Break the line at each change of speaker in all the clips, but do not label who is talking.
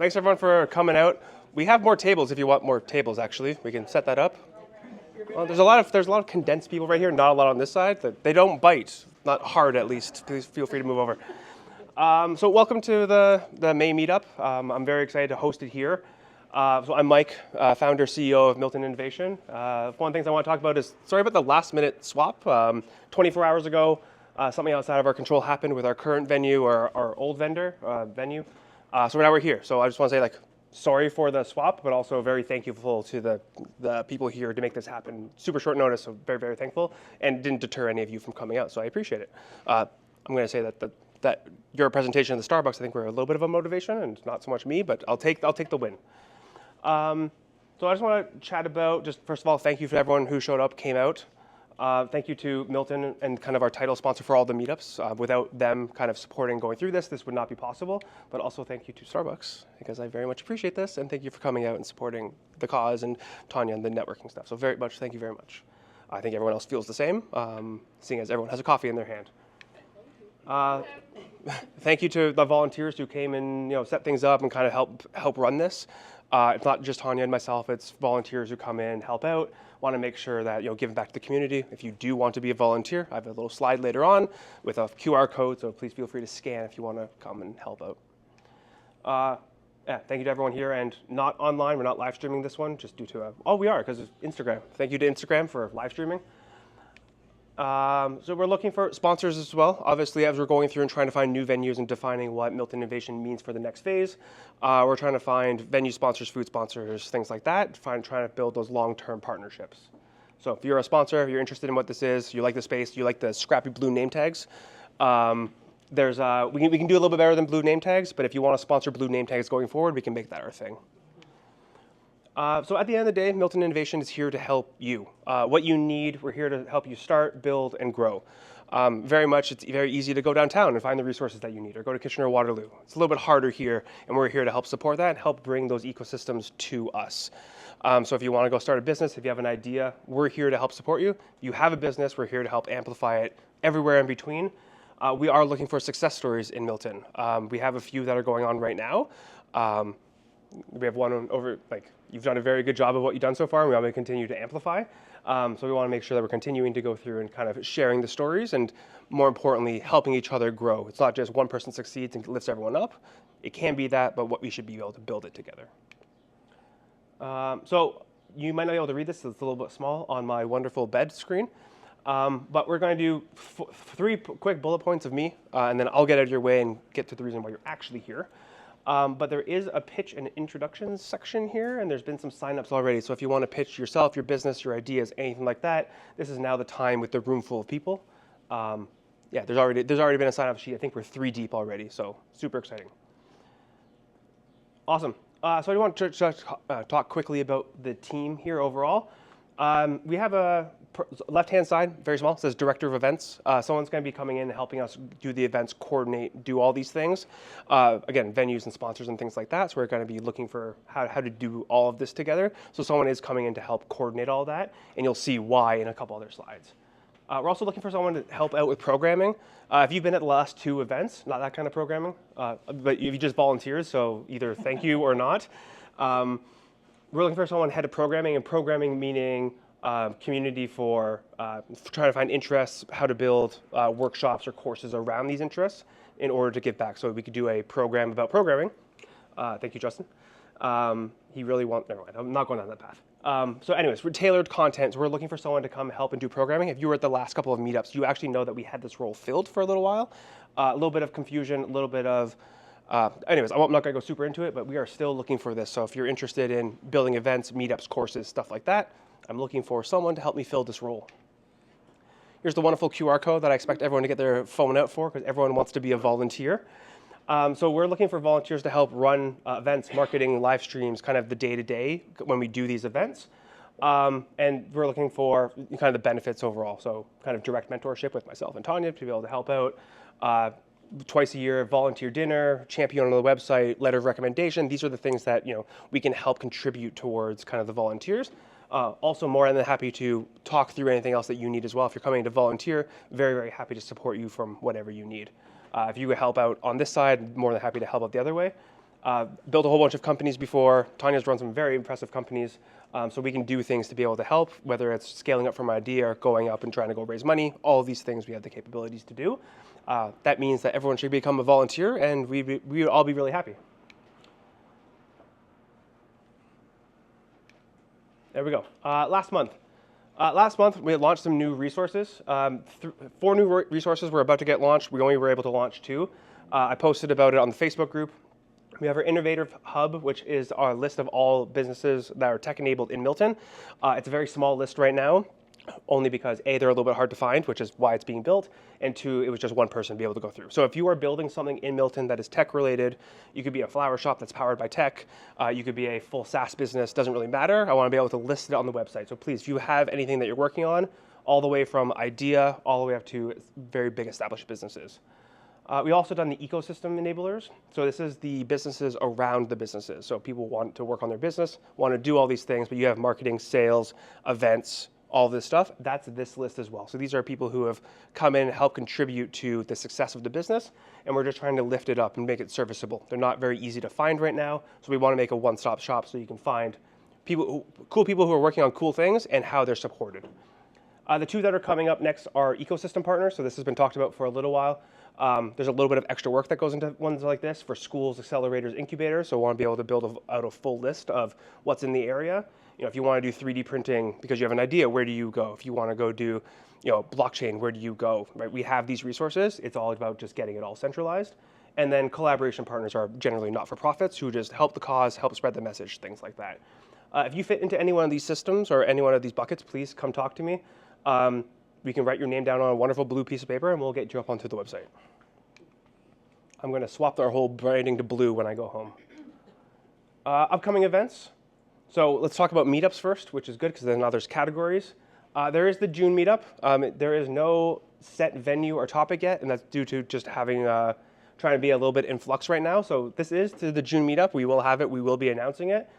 Thanks everyone for coming out. We have more tables if you want more tables. Actually, we can set that up. Well, there's a lot of condensed people right here. Not a lot on this side. They don't bite, not hard at least. Please feel free to move over. So welcome to the May Meetup. I'm very excited to host it here. So I'm Mike, founder, CEO of Milton Innovation. One of the things I want to talk about is, sorry about the last minute swap. 24 hours ago, something outside of our control happened with our current venue or our old venue. So now we're here. So I just want to say sorry for the swap, but also very thankful to the people here to make this happen. Super short notice, so very, very thankful, and didn't deter any of you from coming out, so I appreciate it. I'm going to say that your presentation of the Starbucks, I think, were a little bit of a motivation, and not so much me, but I'll take the win. So I just want to chat about, just first of all, thank you for everyone who showed up, came out. Thank you to Milton and kind of our title sponsor for all the meetups. Without them kind of supporting going through this would not be possible. But also thank you to Starbucks, because I very much appreciate this, and thank you for coming out and supporting the cause, and Tanya and the networking stuff. So very much, thank you very much. I think everyone else feels the same, seeing as everyone has a coffee in their hand. Thank you to the volunteers who came and set things up and kind of help run this. It's not just Tanya and myself, it's volunteers who come in, help out, want to make sure that, giving back to the community. If you do want to be a volunteer, I have a little slide later on with a QR code, so please feel free to scan if you want to come and help out. Thank you to everyone here, and not online, we're not live streaming this one, just due to, we are, because of Instagram. Thank you to Instagram for live streaming. So we're looking for sponsors as well. Obviously, as we're going through and trying to find new venues and defining what Milton Innovation means for the next phase, we're trying to find venue sponsors, food sponsors, things like that, trying to build those long-term partnerships. So if you're a sponsor, if you're interested in what this is, you like the space, you like the scrappy blue name tags, we can do a little bit better than blue name tags, but if you want to sponsor blue name tags going forward, we can make that our thing. So at the end of the day, Milton Innovation is here to help you. What you need, we're here to help you start, build, and grow. It's very easy to go downtown and find the resources that you need, or go to Kitchener-Waterloo. It's a little bit harder here, and we're here to help support that and help bring those ecosystems to us. So if you want to go start a business, if you have an idea, we're here to help support you. If you have a business, we're here to help amplify it everywhere in between. We are looking for success stories in Milton. We have a few that are going on right now. We have one over, you've done a very good job of what you've done so far, and we want to continue to amplify. So we want to make sure that we're continuing to go through and kind of sharing the stories, and more importantly, helping each other grow. It's not just one person succeeds and lifts everyone up. It can be that, but what we should be able to build it together. So you might not be able to read this, it's a little bit small on my wonderful bed screen. But we're going to do three quick bullet points of me, and then I'll get out of your way and get to the reason why you're actually here. But there is a pitch and introductions section here, and there's been some signups already. So if you want to pitch yourself, your business, your ideas, anything like that, this is now the time with the room full of people. There's already been a sign-up sheet. I think we're 3 deep already, so super exciting. Awesome. So I want to talk quickly about the team here overall. We have a left-hand side, very small, says Director of Events. Someone's going to be coming in and helping us do the events, coordinate, do all these things. Again, venues and sponsors and things like that. So we're going to be looking for how to do all of this together. So someone is coming in to help coordinate all that, and you'll see why in a couple other slides. We're also looking for someone to help out with programming. If you've been at the last 2 events, not that kind of programming, but you just volunteers, so either thank you or not. We're looking for someone head of programming, and programming meaning community for trying to find interests, how to build workshops or courses around these interests in order to give back. So we could do a program about programming. Thank you, Justin. He really wants, never mind, I'm not going down that path. So anyways, we're tailored content. So we're looking for someone to come help and do programming. If you were at the last couple of meetups, you actually know that we had this role filled for a little while. A little bit of confusion, a little bit of, anyways, I'm not going to go super into it, but we are still looking for this. So if you're interested in building events, meetups, courses, stuff like that, I'm looking for someone to help me fill this role. Here's the wonderful QR code that I expect everyone to get their phone out for, because everyone wants to be a volunteer. So we're looking for volunteers to help run events, marketing, live streams, kind of the day-to-day when we do these events. And we're looking for kind of the benefits overall. So kind of direct mentorship with myself and Tanya to be able to help out. Twice a year, volunteer dinner, champion on the website, letter of recommendation. These are the things that we can help contribute towards kind of the volunteers. Also, more than happy to talk through anything else that you need as well. If you're coming to volunteer, very, very happy to support you from whatever you need. If you help out on this side, more than happy to help out the other way. Built a whole bunch of companies before. Tanya's run some very impressive companies. So we can do things to be able to help, whether it's scaling up from an idea or going up and trying to go raise money. All of these things we have the capabilities to do. That means that everyone should become a volunteer, and we would all be really happy. There we go. Last month we had launched some new resources. 4 new resources were about to get launched. We only were able to launch 2. I posted about it on the Facebook group. We have our Innovative Hub, which is our list of all businesses that are tech-enabled in Milton. It's a very small list right now, only because A, they're a little bit hard to find, which is why it's being built, and 2, it was just one person to be able to go through. So if you are building something in Milton that is tech-related, you could be a flower shop that's powered by tech, you could be a full SaaS business, doesn't really matter. I want to be able to list it on the website. So please, if you have anything that you're working on, all the way from idea, all the way up to very big established businesses. We also done the ecosystem enablers. So this is the businesses around the businesses. So people want to work on their business, want to do all these things, but you have marketing, sales, events, all this stuff. That's this list as well. So these are people who have come in and helped contribute to the success of the business, and we're just trying to lift it up and make it serviceable. They're not very easy to find right now, so we want to make a one-stop shop so you can find cool people who are working on cool things and how they're supported. The 2 that are coming up next are ecosystem partners. So this has been talked about for a little while. There's a little bit of extra work that goes into ones like this for schools, accelerators, incubators. So I want to be able to build out a full list of what's in the area. If you want to do 3D printing because you have an idea, where do you go? If you want to go do, blockchain, where do you go? Right? We have these resources. It's all about just getting it all centralized. And then collaboration partners are generally not-for-profits who just help the cause, help spread the message, things like that. If you fit into any one of these systems or any one of these buckets, please come talk to me. We can write your name down on a wonderful blue piece of paper, and we'll get you up onto the website. I'm going to swap our whole branding to blue when I go home. Upcoming events. So let's talk about meetups first, which is good because then now there's categories. There is the June meetup. There is no set venue or topic yet, and that's due to just having trying to be a little bit in flux right now. So this is to the June meetup. We will have it. We will be announcing it.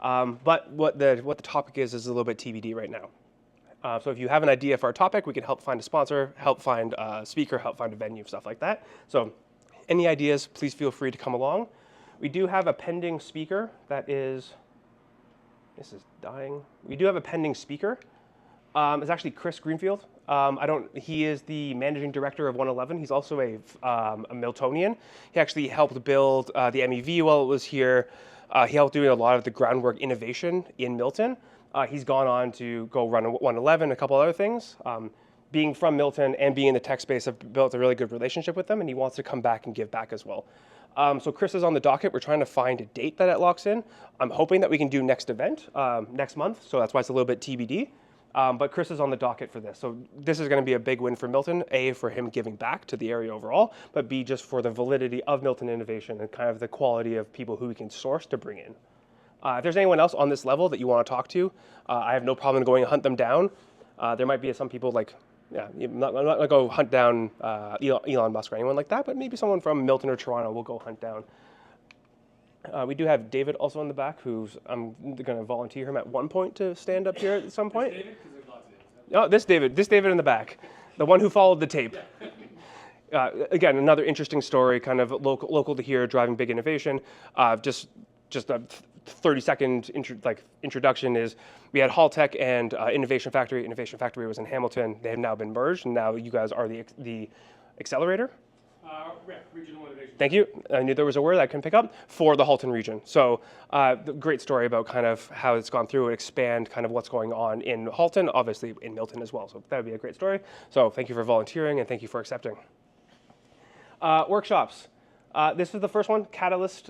But what the topic is a little bit TBD right now. So if you have an idea for our topic, we can help find a sponsor, help find a speaker, help find a venue, stuff like that. So any ideas, please feel free to come along. We do have a pending speaker that is, this is dying. We do have a pending speaker. It's actually Chris Greenfield. He is the managing director of 111. He's also a Miltonian. He actually helped build the MEV while it was here. He helped doing a lot of the groundwork innovation in Milton. He's gone on to go run 111, a couple other things. Being from Milton and being in the tech space, I've built a really good relationship with him, and he wants to come back and give back as well. So Chris is on the docket. We're trying to find a date that it locks in. I'm hoping that we can do next event next month, so that's why it's a little bit TBD. But Chris is on the docket for this. So this is going to be a big win for Milton, A, for him giving back to the area overall, but B, just for the validity of Milton Innovation and kind of the quality of people who we can source to bring in. If there's anyone else on this level that you want to talk to, I have no problem going and hunt them down. There might be some people like, I'm not going to go hunt down Elon Musk or anyone like that, but maybe someone from Milton or Toronto will go hunt down. We do have David also in the back, I'm going to volunteer him at one point to stand up here at some point. This David in the back, the one who followed the tape. Again, another interesting story, kind of local to here, driving big innovation. Just a 30-second introduction is we had Hall Tech and Innovation Factory. Innovation Factory was in Hamilton. They have now been merged, and now you guys are the accelerator. Regional Innovation. Thank you. I knew there was a word I couldn't pick up for the Halton region. So the great story about kind of how it's gone through and expand kind of what's going on in Halton, obviously in Milton as well. So that would be a great story. So thank you for volunteering and thank you for accepting. Workshops. This is the first one, Catalyst,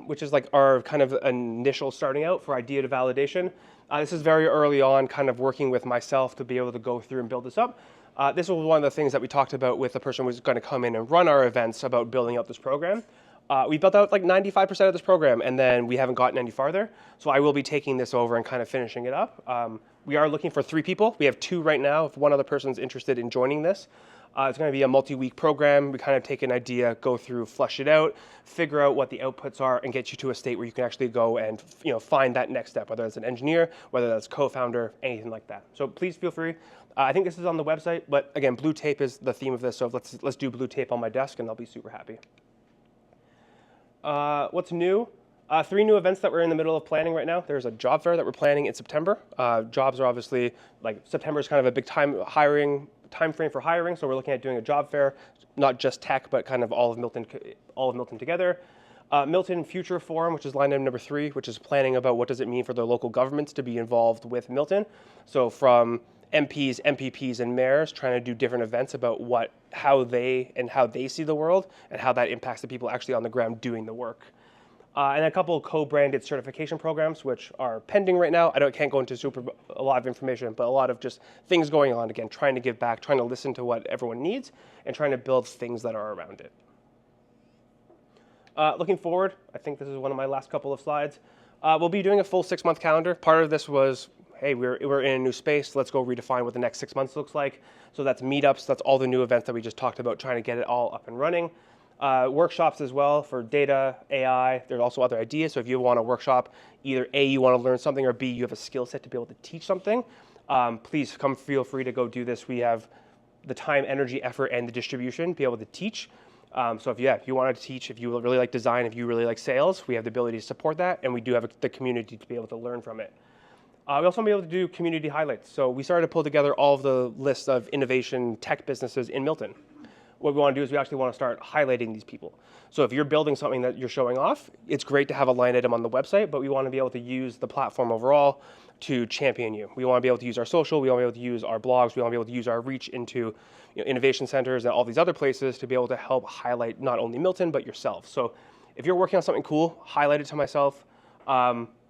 which is like our kind of initial starting out for idea to validation. This is very early on, kind of working with myself to be able to go through and build this up. This was one of the things that we talked about with the person who was going to come in and run our events about building out this program. We built out like 95% of this program, and then we haven't gotten any farther. So I will be taking this over and kind of finishing it up. We are looking for 3 people. We have 2 right now. If one other person's interested in joining this, it's going to be a multi-week program. We kind of take an idea, go through, flush it out, figure out what the outputs are, and get you to a state where you can actually go and find that next step, whether it's an engineer, whether that's co-founder, anything like that. So please feel free. I think this is on the website, but again, blue tape is the theme of this. So let's do blue tape on my desk, and I'll be super happy. What's new? 3 new events that we're in the middle of planning right now. There's a job fair that we're planning in September. Jobs are obviously, like September is kind of a big time frame for hiring, so we're looking at doing a job fair, not just tech, but kind of all of Milton together. Milton Future Forum, which is line item number 3, which is planning about what does it mean for the local governments to be involved with Milton. So from MPs, MPPs, and mayors trying to do different events about how they see the world and how that impacts the people actually on the ground doing the work. And a couple of co-branded certification programs, which are pending right now. Can't go into a lot of information, but a lot of just things going on. Again, trying to give back, trying to listen to what everyone needs, and trying to build things that are around it. Looking forward, I think this is one of my last couple of slides. We'll be doing a full 6-month calendar. Part of this was, hey, we're in a new space. Let's go redefine what the next 6 months looks like. So that's meetups. That's all the new events that we just talked about, trying to get it all up and running. Workshops as well for data, AI. There's also other ideas. So if you want a workshop, either A, you want to learn something, or B, you have a skill set to be able to teach something, please feel free to go do this. We have the time, energy, effort, and the distribution to be able to teach. So if you want to teach, if you really like design, if you really like sales, we have the ability to support that, and we do have the community to be able to learn from it. We also want to be able to do community highlights. So we started to pull together all of the lists of innovation tech businesses in Milton. What we want to do is we actually want to start highlighting these people. So if you're building something that you're showing off, it's great to have a line item on the website, but we want to be able to use the platform overall to champion you. We want to be able to use our social, we want to be able to use our blogs, we want to be able to use our reach into innovation centers and all these other places to be able to help highlight not only Milton, but yourself. So if you're working on something cool, highlight it to myself.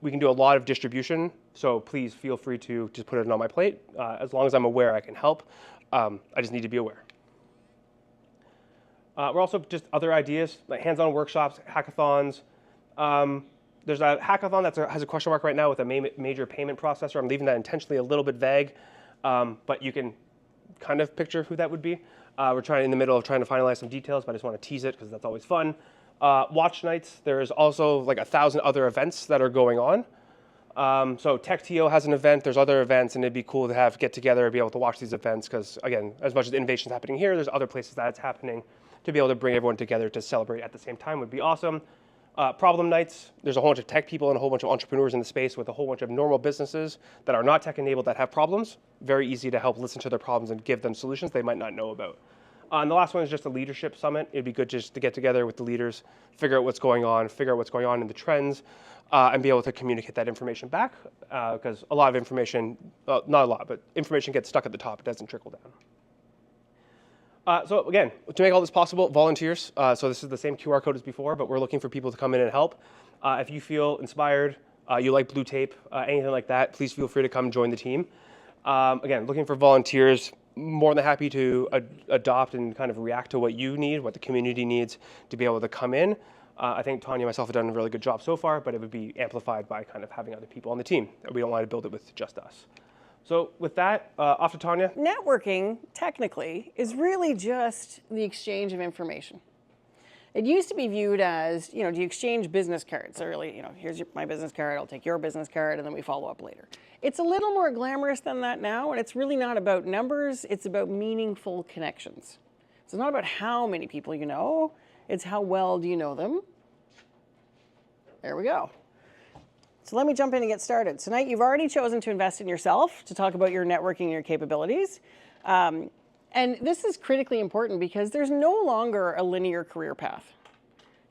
We can do a lot of distribution, so please feel free to just put it on my plate. As long as I'm aware I can help, I just need to be aware. We're also just other ideas, like hands-on workshops, hackathons. There's a hackathon that has a question mark right now with a major payment processor. I'm leaving that intentionally a little bit vague, but you can kind of picture who that would be. We're in the middle of trying to finalize some details, but I just want to tease it because that's always fun. Watch nights, there's also like 1,000 other events that are going on. So TechTO has an event, there's other events, and it'd be cool to get together and be able to watch these events because, again, as much as innovation is happening here, there's other places that it's happening. To be able to bring everyone together to celebrate at the same time would be awesome. Problem nights, there's a whole bunch of tech people and a whole bunch of entrepreneurs in the space with a whole bunch of normal businesses that are not tech enabled that have problems. Very easy to help listen to their problems and give them solutions they might not know about. And the last one is just a leadership summit. It'd be good just to get together with the leaders, figure out what's going on in the trends, and be able to communicate that information back. Because a lot of information, not a lot, but information gets stuck at the top. It doesn't trickle down. So again, to make all this possible, volunteers. So this is the same QR code as before, but we're looking for people to come in and help. If you feel inspired, you like blue tape, anything like that, please feel free to come join the team. Again, looking for volunteers, more than happy to adopt and kind of react to what you need, what the community needs to be able to come in. I think Tanya and myself have done a really good job so far, but it would be amplified by kind of having other people on the team. We don't want to build it with just us. So with that, off to Tanya.
Networking, technically, is really just the exchange of information. It used to be viewed as, do you exchange business cards? So really, here's my business card, I'll take your business card, and then we follow up later. It's a little more glamorous than that now, and it's really not about numbers, it's about meaningful connections. So it's not about how many people you know, it's how well do you know them. There we go. So let me jump in and get started. Tonight, you've already chosen to invest in yourself to talk about your networking and your capabilities. And this is critically important because there's no longer a linear career path.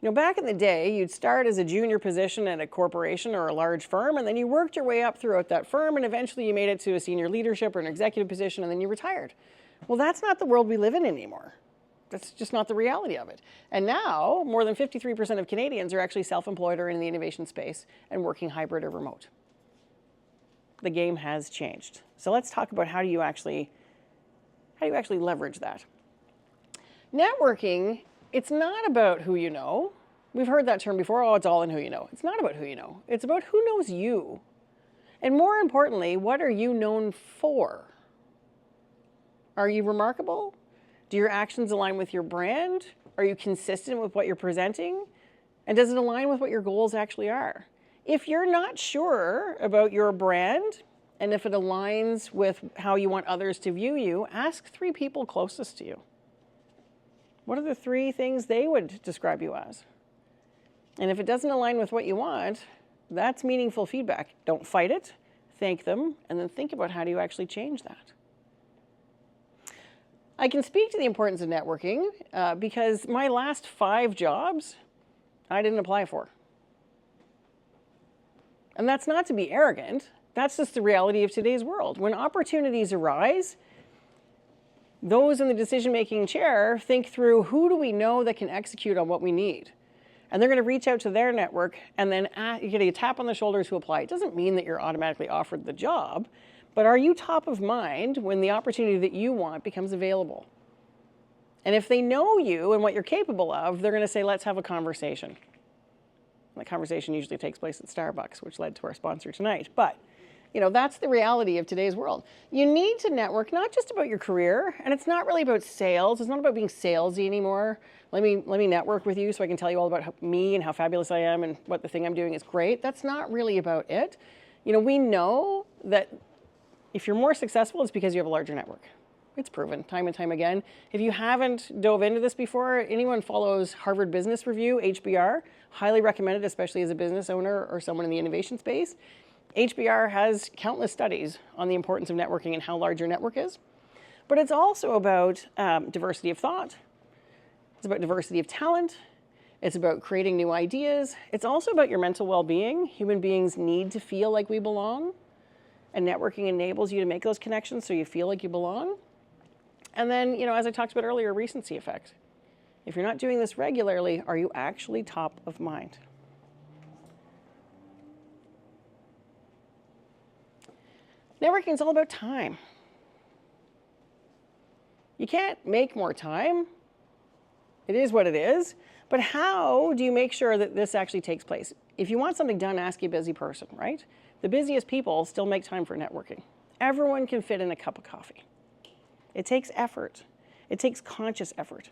Back in the day, you'd start as a junior position at a corporation or a large firm, and then you worked your way up throughout that firm, and eventually you made it to a senior leadership or an executive position, and then you retired. Well, that's not the world we live in anymore. That's just not the reality of it. And now, more than 53% of Canadians are actually self-employed or in the innovation space and working hybrid or remote. The game has changed. So let's talk about how do you actually leverage that. Networking, it's not about who you know. We've heard that term before, it's all in who you know. It's not about who you know. It's about who knows you. And more importantly, what are you known for? Are you remarkable? Do your actions align with your brand? Are you consistent with what you're presenting? And does it align with what your goals actually are? If you're not sure about your brand, and if it aligns with how you want others to view you, ask 3 people closest to you. What are the 3 things they would describe you as? And if it doesn't align with what you want, that's meaningful feedback. Don't fight it, thank them, and then think about how do you actually change that. I can speak to the importance of networking because my last 5 jobs I didn't apply for. And that's not to be arrogant. That's just the reality of today's world. When opportunities arise, those in the decision-making chair think through who do we know that can execute on what we need. And they're going to reach out to their network and then you get a tap on the shoulders to apply. It doesn't mean that you're automatically offered the job, but are you top of mind when the opportunity that you want becomes available? And if they know you and what you're capable of, they're going to say, let's have a conversation. That conversation usually takes place at Starbucks, which led to our sponsor tonight. But, you know, that's the reality of today's world. You need to network, not just about your career, and it's not really about sales. It's not about being salesy anymore. Let me network with you so I can tell you all about me and how fabulous I am and what the thing I'm doing is great. That's not really about it. You know, we know that if you're more successful, it's because you have a larger network. It's proven time and time again. If you haven't dove into this before, anyone follows Harvard Business Review, HBR, highly recommended, especially as a business owner or someone in the innovation space. HBR has countless studies on the importance of networking and how large your network is. But it's also about diversity of thought. It's about diversity of talent. It's about creating new ideas. It's also about your mental well-being. Human beings need to feel like we belong. And networking enables you to make those connections so you feel like you belong. And then, you know, as I talked about earlier, recency effect. If you're not doing this regularly, are you actually top of mind? Networking is all about time. You can't make more time. It is what it is. But how do you make sure that this actually takes place? If you want something done, ask a busy person, right? The busiest people still make time for networking. Everyone can fit in a cup of coffee. It takes effort. It takes conscious effort.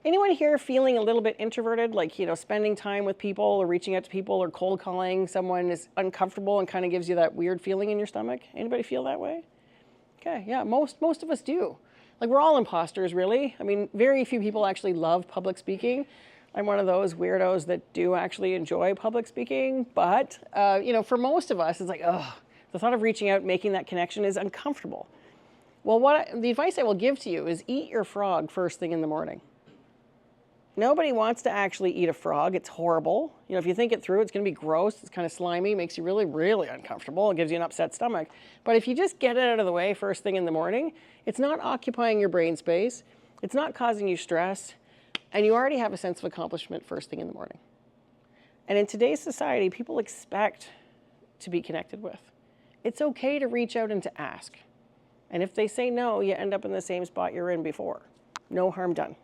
Anyone here feeling a little bit introverted, like, you know, spending time with people or reaching out to people or cold calling someone is uncomfortable and kind of gives you that weird feeling in your stomach? Anybody feel that way? Okay, yeah, most of us do. Like, we're all imposters, really. I mean, very few people actually love public speaking. I'm one of those weirdos that do actually enjoy public speaking, but, you know, for most of us, it's like, ugh, the thought of reaching out, making that connection is uncomfortable. Well, the advice I will give to you is eat your frog first thing in the morning. Nobody wants to actually eat a frog. It's horrible. You know, if you think it through, it's going to be gross. It's kind of slimy, makes you really, really uncomfortable. It gives you an upset stomach. But if you just get it out of the way first thing in the morning, it's not occupying your brain space. It's not causing you stress. And you already have a sense of accomplishment first thing in the morning. And in today's society, people expect to be connected with. It's okay to reach out and to ask. And if they say no, you end up in the same spot you're in before. No harm done.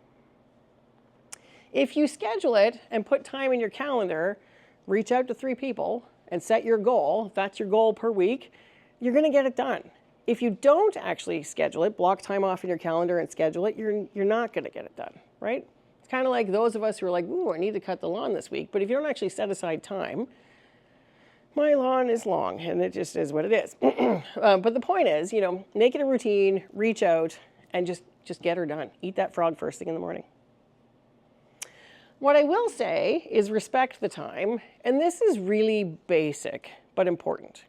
If you schedule it and put time in your calendar, reach out to 3 people and set your goal, if that's your goal per week, you're going to get it done. If you don't actually schedule it, block time off in your calendar and schedule it, you're not going to get it done, right? It's kind of like those of us who are like, ooh, I need to cut the lawn this week. But if you don't actually set aside time, my lawn is long, and it just is what it is. But the point is, you know, make it a routine, reach out, and just get her done. Eat that frog first thing in the morning. What I will say is respect the time, and this is really basic but important.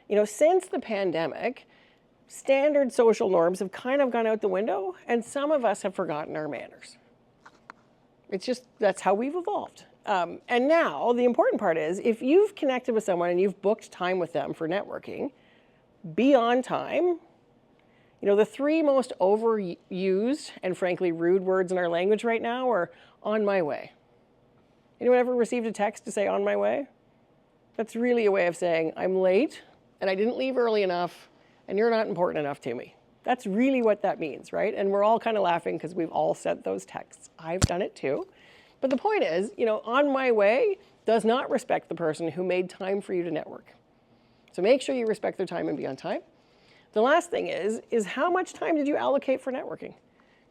You know, since the pandemic, standard social norms have kind of gone out the window, and some of us have forgotten our manners. It's just, that's how we've evolved. And now, the important part is, if you've connected with someone and you've booked time with them for networking, be on time. You know, the 3 most overused and frankly rude words in our language right now are on my way. Anyone ever received a text to say on my way? That's really a way of saying I'm late and I didn't leave early enough and you're not important enough to me. That's really what that means, right? And we're all kind of laughing because we've all sent those texts. I've done it too. But the point is, you know, on my way does not respect the person who made time for you to network. So make sure you respect their time and be on time. The last thing is how much time did you allocate for networking?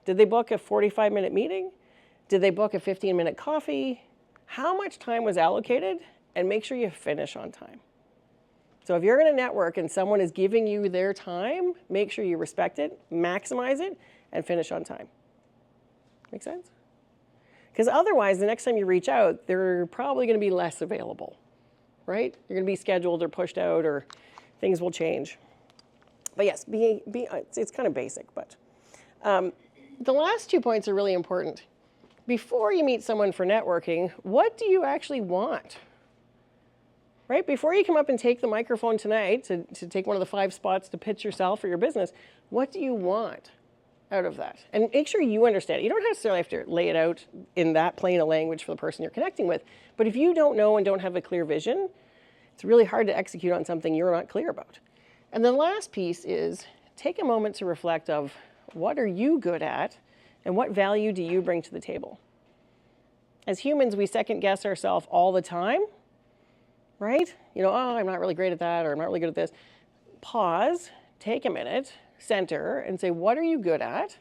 Did they book a 45-minute meeting? Did they book a 15-minute coffee? How much time was allocated? And make sure you finish on time. So if you're going to network and someone is giving you their time, make sure you respect it, maximize it, and finish on time. Make sense? Because otherwise, the next time you reach out, they're probably going to be less available, right? You're going to be scheduled or pushed out, or things will change. But yes, it's kind of basic, but the last 2 points are really important. Before you meet someone for networking, what do you actually want? Right? Before you come up and take the microphone tonight to take one of the 5 spots to pitch yourself or your business, what do you want out of that? And make sure you understand it. You don't necessarily have to lay it out in that plain a language for the person you're connecting with. But if you don't know and don't have a clear vision, it's really hard to execute on something you're not clear about. And the last piece is take a moment to reflect of what are you good at and what value do you bring to the table? As humans, we second guess ourselves all the time, right? You know, oh, I'm not really great at that, or I'm not really good at this. Pause, take a minute, center, and say, what are you good at?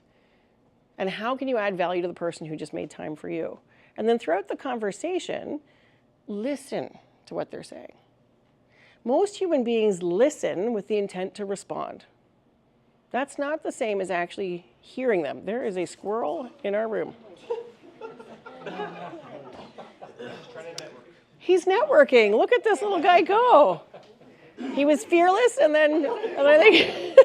And how can you add value to the person who just made time for you? And then throughout the conversation, listen to what they're saying. Most human beings listen with the intent to respond. That's not the same as actually hearing them. There is a squirrel in our room. He's networking. Look at this little guy go. He was fearless, and I think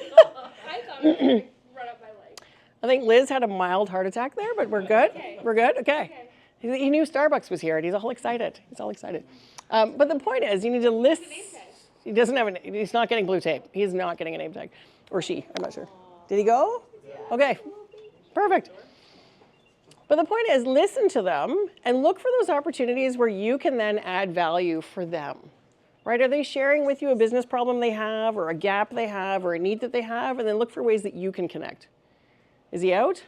I think Liz had a mild heart attack there, but we're good. Okay. We're good. Okay. He knew Starbucks was here, and he's all excited. But the point is, you need to list. He doesn't have he's not getting blue tape. He's not getting a name tag. Or she, I'm not sure. Did he go? Okay, perfect. But the point is, listen to them and look for those opportunities where you can then add value for them, right? Are they sharing with you a business problem they have, or a gap they have, or a need that they have? And then look for ways that you can connect. Is he out?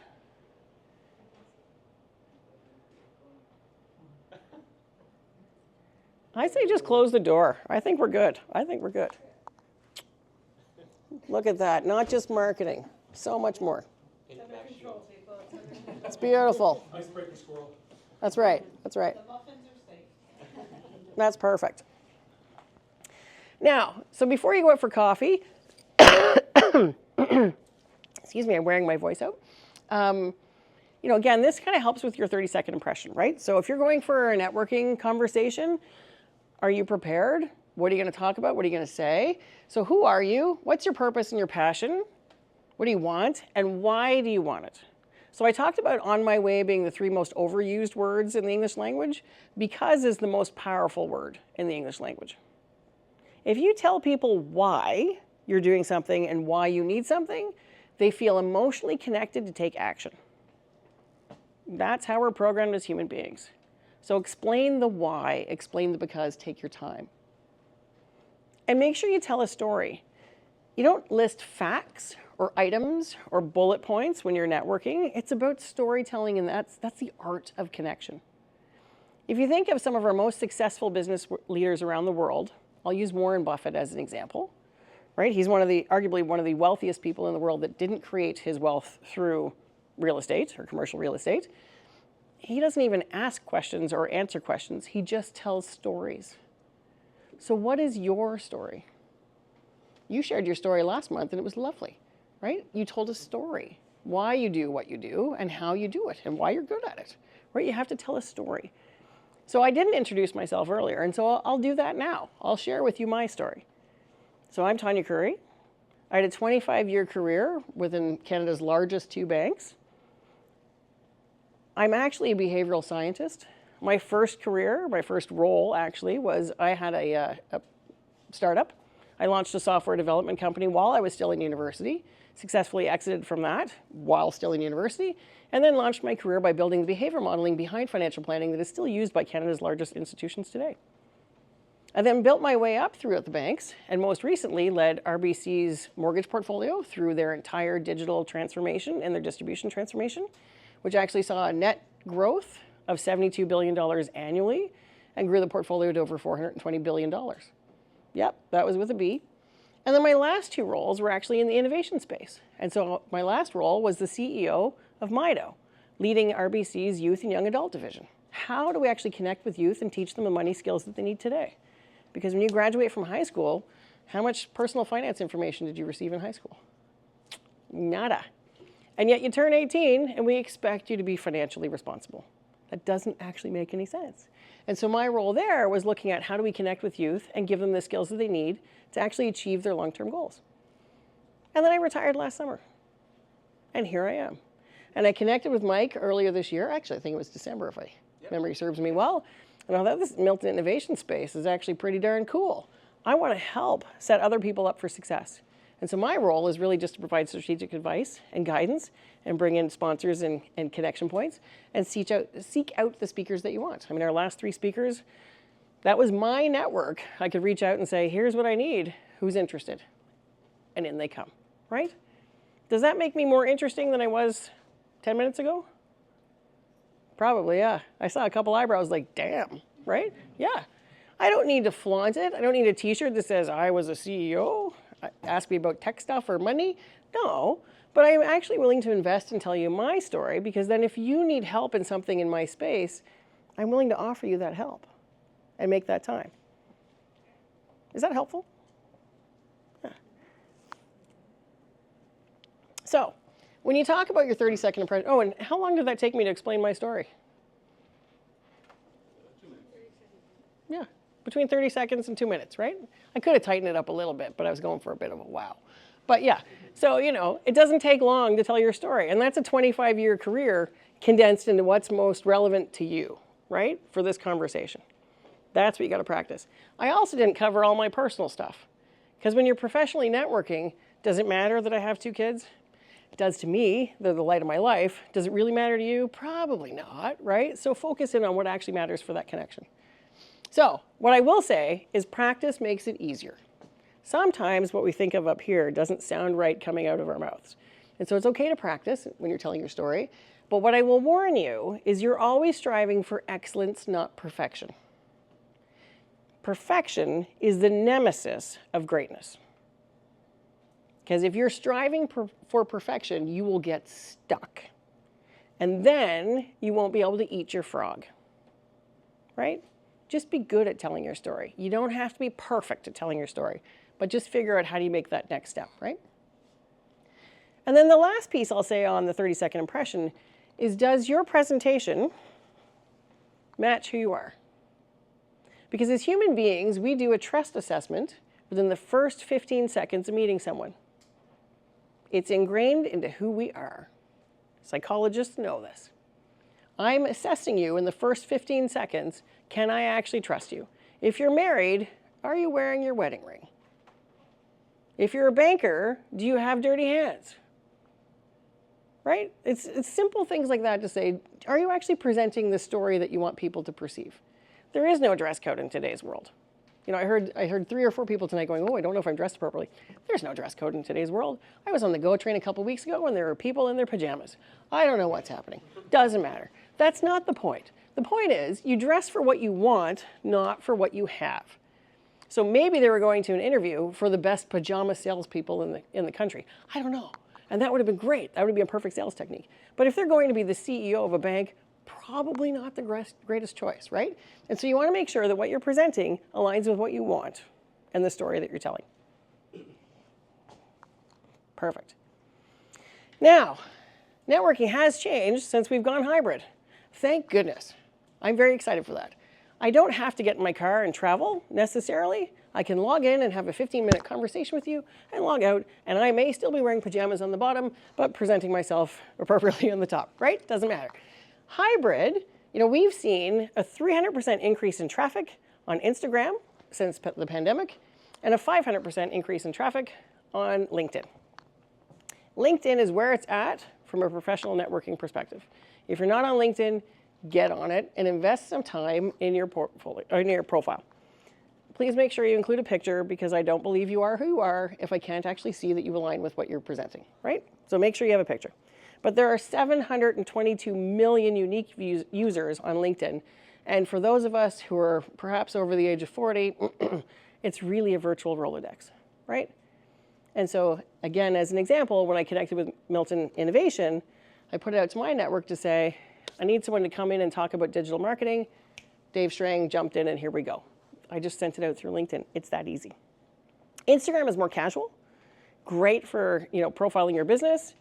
I say just close the door. I think we're good. Look at that. Not just marketing. So much more. It's beautiful.
Icebreaker squirrel.
That's right. The muffins are safe. That's perfect. Now, so before you go out for coffee, excuse me, I'm wearing my voice out. Again, this kind of helps with your 30-second impression, right? So if you're going for a networking conversation, are you prepared? What are you going to talk about? What are you going to say? So who are you? What's your purpose and your passion? What do you want? And why do you want it? So I talked about on my way being the 3 most overused words in the English language, because is the most powerful word in the English language. If you tell people why you're doing something and why you need something, they feel emotionally connected to take action. That's how we're programmed as human beings. So explain the why, explain the because, take your time. And make sure you tell a story. You don't list facts or items or bullet points when you're networking. It's about storytelling, and that's the art of connection. If you think of some of our most successful business leaders around the world, I'll use Warren Buffett as an example, right? He's arguably one of the wealthiest people in the world that didn't create his wealth through real estate or commercial real estate. He doesn't even ask questions or answer questions. He just tells stories. So what is your story? You shared your story last month, and it was lovely, right? You told a story, why you do what you do and how you do it and why you're good at it, right? You have to tell a story. So I didn't introduce myself earlier, and so I'll do that now. I'll share with you my story. So I'm Tanya Curry. I had a 25-year career within Canada's largest 2 banks. I'm actually a behavioral scientist. My first role actually was I had a startup. I launched a software development company while I was still in university, successfully exited from that while still in university, and then launched my career by building the behavior modeling behind financial planning that is still used by Canada's largest institutions today. I then built my way up throughout the banks, and most recently led RBC's mortgage portfolio through their entire digital transformation and their distribution transformation, which actually saw a net growth of $72 billion annually and grew the portfolio to over $420 billion. Yep, that was with a B. And then my last 2 roles were actually in the innovation space. And so my last role was the CEO of Meetup, leading RBC's youth and young adult division. How do we actually connect with youth and teach them the money skills that they need today? Because when you graduate from high school, how much personal finance information did you receive in high school? Nada. And yet you turn 18 and we expect you to be financially responsible. That doesn't actually make any sense. And so my role there was looking at how do we connect with youth and give them the skills that they need to actually achieve their long-term goals. And then I retired last summer. And here I am. And I connected with Mike earlier this year. Actually, I think it was December, if memory serves me well. And I thought this Milton Innovation space is actually pretty darn cool. I want to help set other people up for success. And so my role is really just to provide strategic advice and guidance and bring in sponsors and connection points and seek out the speakers that you want. I mean, our last 3 speakers, that was my network. I could reach out and say, here's what I need. Who's interested? And in they come, right? Does that make me more interesting than I was 10 minutes ago? Probably, yeah. I saw a couple eyebrows like, damn, right? Yeah. I don't need to flaunt it. I don't need a t-shirt that says I was a CEO. Ask me about tech stuff or money. No, but I'm actually willing to invest and tell you my story, because then if you need help in something in my space, I'm willing to offer you that help and make that time. Is that helpful? Yeah. So, when you talk about your 30-second impression, oh, and how long did that take me to explain my story?
2 minutes.
Yeah, between 30 seconds and 2 minutes, right? I could have tightened it up a little bit, but I was going for a bit of a wow. But yeah, so, you know, it doesn't take long to tell your story. And that's a 25-year career condensed into what's most relevant to you, right, for this conversation. That's what you got to practice. I also didn't cover all my personal stuff. Because when you're professionally networking, does it matter that I have 2 kids? It does to me. They're the light of my life. Does it really matter to you? Probably not, right? So focus in on what actually matters for that connection. So what I will say is practice makes it easier. Sometimes what we think of up here doesn't sound right coming out of our mouths. And so it's okay to practice when you're telling your story. But what I will warn you is you're always striving for excellence, not perfection. Perfection is the nemesis of greatness. Because if you're striving for perfection, you will get stuck. And then you won't be able to eat your frog, right? Just be good at telling your story. You don't have to be perfect at telling your story, but just figure out how do you make that next step, right? And then the last piece I'll say on the 30-second impression is, does your presentation match who you are? Because as human beings, we do a trust assessment within the first 15 seconds of meeting someone. It's ingrained into who we are. Psychologists know this. I'm assessing you in the first 15 seconds. Can I actually trust you? If you're married, are you wearing your wedding ring? If you're a banker, do you have dirty hands? Right? It's simple things like that to say, are you actually presenting the story that you want people to perceive? There is no dress code in today's world. You know, I heard 3 or 4 people tonight going, oh, I don't know if I'm dressed appropriately. There's no dress code in today's world. I was on the GO train a couple weeks ago and there were people in their pajamas. I don't know what's happening. Doesn't matter. That's not the point. The point is you dress for what you want, not for what you have. So maybe they were going to an interview for the best pajama salespeople in the country. I don't know. And that would have been great. That would be a perfect sales technique. But if they're going to be the CEO of a bank, probably not the greatest choice, right? And so you want to make sure that what you're presenting aligns with what you want and the story that you're telling. Perfect. Now, networking has changed since we've gone hybrid. Thank goodness. I'm very excited for that. I don't have to get in my car and travel necessarily. I can log in and have a 15-minute conversation with you and log out, and I may still be wearing pajamas on the bottom, but presenting myself appropriately on the top, right? Doesn't matter. Hybrid, you know, we've seen a 300% increase in traffic on Instagram since the pandemic, and a 500% increase in traffic on LinkedIn. LinkedIn is where it's at from a professional networking perspective. If you're not on LinkedIn, get on it and invest some time in your portfolio, or in your profile. Please make sure you include a picture, because I don't believe you are who you are if I can't actually see that you align with what you're presenting, right? So make sure you have a picture. But there are 722 million unique users on LinkedIn. And for those of us who are perhaps over the age of 40, it's really a virtual Rolodex, right? And so again, as an example, when I connected with Milton Innovation, I put it out to my network to say, I need someone to come in and talk about digital marketing. Dave Strang jumped in and here we go. I just sent it out through LinkedIn. It's that easy. Instagram is more casual, great for, you know, profiling your business.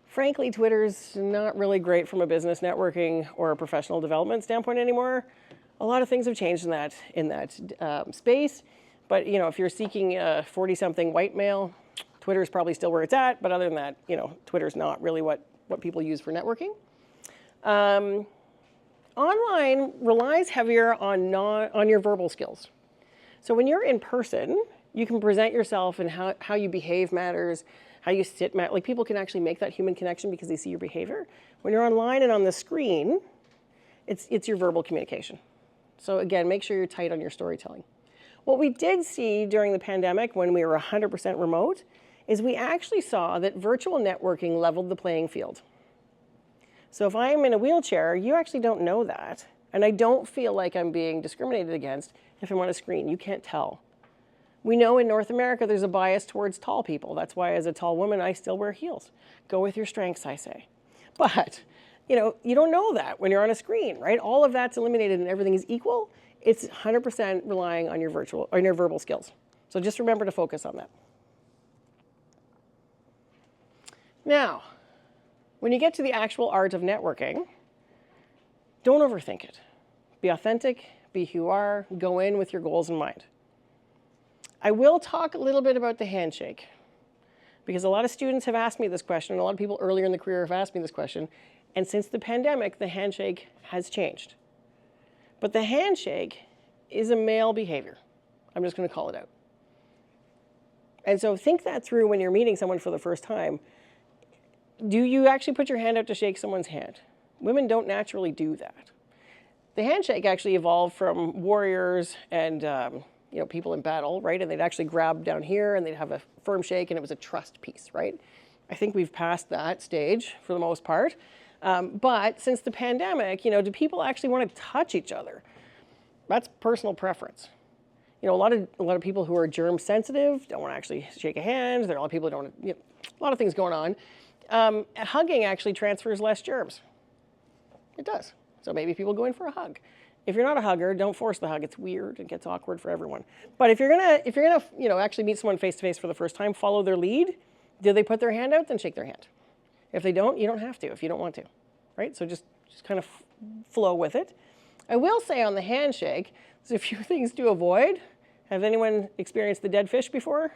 Frankly, Twitter's not really great from a business networking or a professional development standpoint anymore. A lot of things have changed in that space. But if you're seeking a 40-something white male, Twitter's probably still where it's at. But other than that, Twitter's not really what people use for networking. Online relies heavier on your verbal skills. So when you're in person, you can present yourself, and how you behave matters, how you sit matters. Like, people can actually make that human connection because they see your behavior. When you're online and on the screen, it's your verbal communication. So again, make sure you're tight on your storytelling. What we did see during the pandemic when we were 100% remote is we actually saw that virtual networking leveled the playing field. So if I'm in a wheelchair, you actually don't know that. And I don't feel like I'm being discriminated against if I'm on a screen. You can't tell. We know in North America there's a bias towards tall people. That's why as a tall woman, I still wear heels. Go with your strengths, I say. But you don't know that when you're on a screen, right? All of that's eliminated and everything is equal. It's 100% relying on your verbal skills. So just remember to focus on that. Now, when you get to the actual art of networking, don't overthink it. Be authentic, be who you are, go in with your goals in mind. I will talk a little bit about the handshake, because a lot of students have asked me this question, and a lot of people earlier in the career have asked me this question, and since the pandemic, the handshake has changed. But the handshake is a male behavior. I'm just going to call it out. And so think that through when you're meeting someone for the first time. Do you actually put your hand out to shake someone's hand? Women don't naturally do that. The handshake actually evolved from warriors and people in battle, right? And they'd actually grab down here and they'd have a firm shake, and it was a trust piece, right? I think we've passed that stage for the most part. But since the pandemic, do people actually want to touch each other? That's personal preference. A lot of people who are germ sensitive don't want to actually shake a hand. There are a lot of people who don't want to, a lot of things going on. Hugging actually transfers less germs. It does. So maybe people go in for a hug. If you're not a hugger, don't force the hug. It's weird. It gets awkward for everyone. But if you're gonna actually meet someone face to face for the first time, follow their lead. Do they put their hand out? Then shake their hand. If they don't, you don't have to if you don't want to, right? So just kind of flow with it. I will say on the handshake, there's a few things to avoid. Have anyone experienced the dead fish before?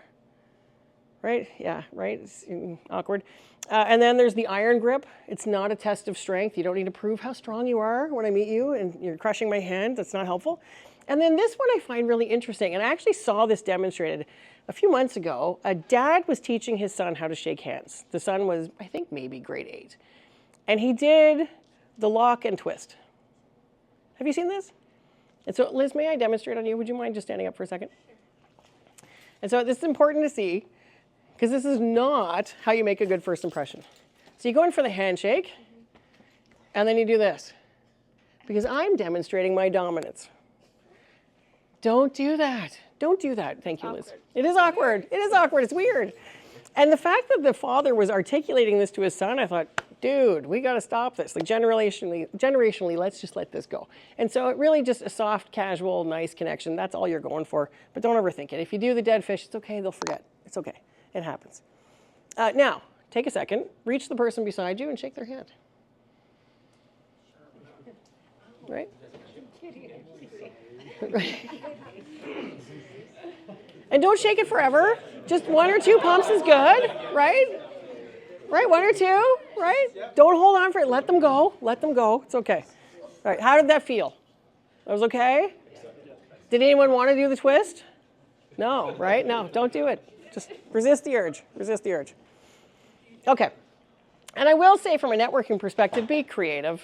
Right? Yeah, right? It's awkward. And then there's the iron grip. It's not a test of strength. You don't need to prove how strong you are when I meet you and you're crushing my hand. That's not helpful. And then this one I find really interesting. And I actually saw this demonstrated a few months ago. A dad was teaching his son how to shake hands. The son was, I think, maybe grade 8. And he did the lock and twist. Have you seen this? And so, Liz, may I demonstrate on you? Would you mind just standing up for a second? And so this is important to see, because this is not how you make a good first impression. So you go in for the handshake, and then you do this, because I'm demonstrating my dominance. Don't do that. Don't do that. Thank you, Liz. Awkward. It is awkward. It is awkward. It's weird. And the fact that the father was articulating this to his son, I thought, dude, we got to stop this. Like generationally, let's just let this go. And so it really just a soft, casual, nice connection. That's all you're going for. But don't overthink it. If you do the dead fish, it's okay. They'll forget. It's okay. It happens. Now, take a second, reach the person beside you and shake their hand. Right? Right. And don't shake it forever. Just 1 or 2 pumps is good, right? Right, 1 or 2, right? Don't hold on for it. Let them go. Let them go. It's okay. All right, how did that feel? That was okay? Did anyone want to do the twist? No, right? No, don't do it. Just resist the urge. Resist the urge. Okay. And I will say from a networking perspective, be creative.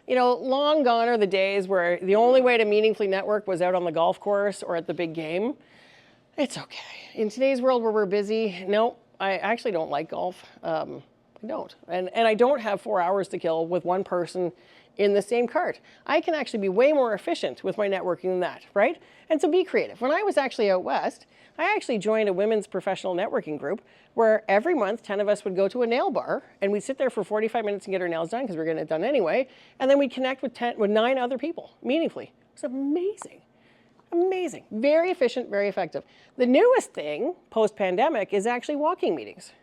Long gone are the days where the only way to meaningfully network was out on the golf course or at the big game. It's okay. In today's world where we're busy, no, I actually don't like golf. I don't. And I don't have 4 hours to kill with one person in the same cart. I can actually be way more efficient with my networking than that, right? And so be creative. When I was actually out west, I actually joined a women's professional networking group where every month 10 of us would go to a nail bar and we'd sit there for 45 minutes and get our nails done because we were getting it done anyway. And then we'd connect with 9 other people meaningfully. It was amazing. Amazing. Very efficient, very effective. The newest thing post-pandemic is actually walking meetings.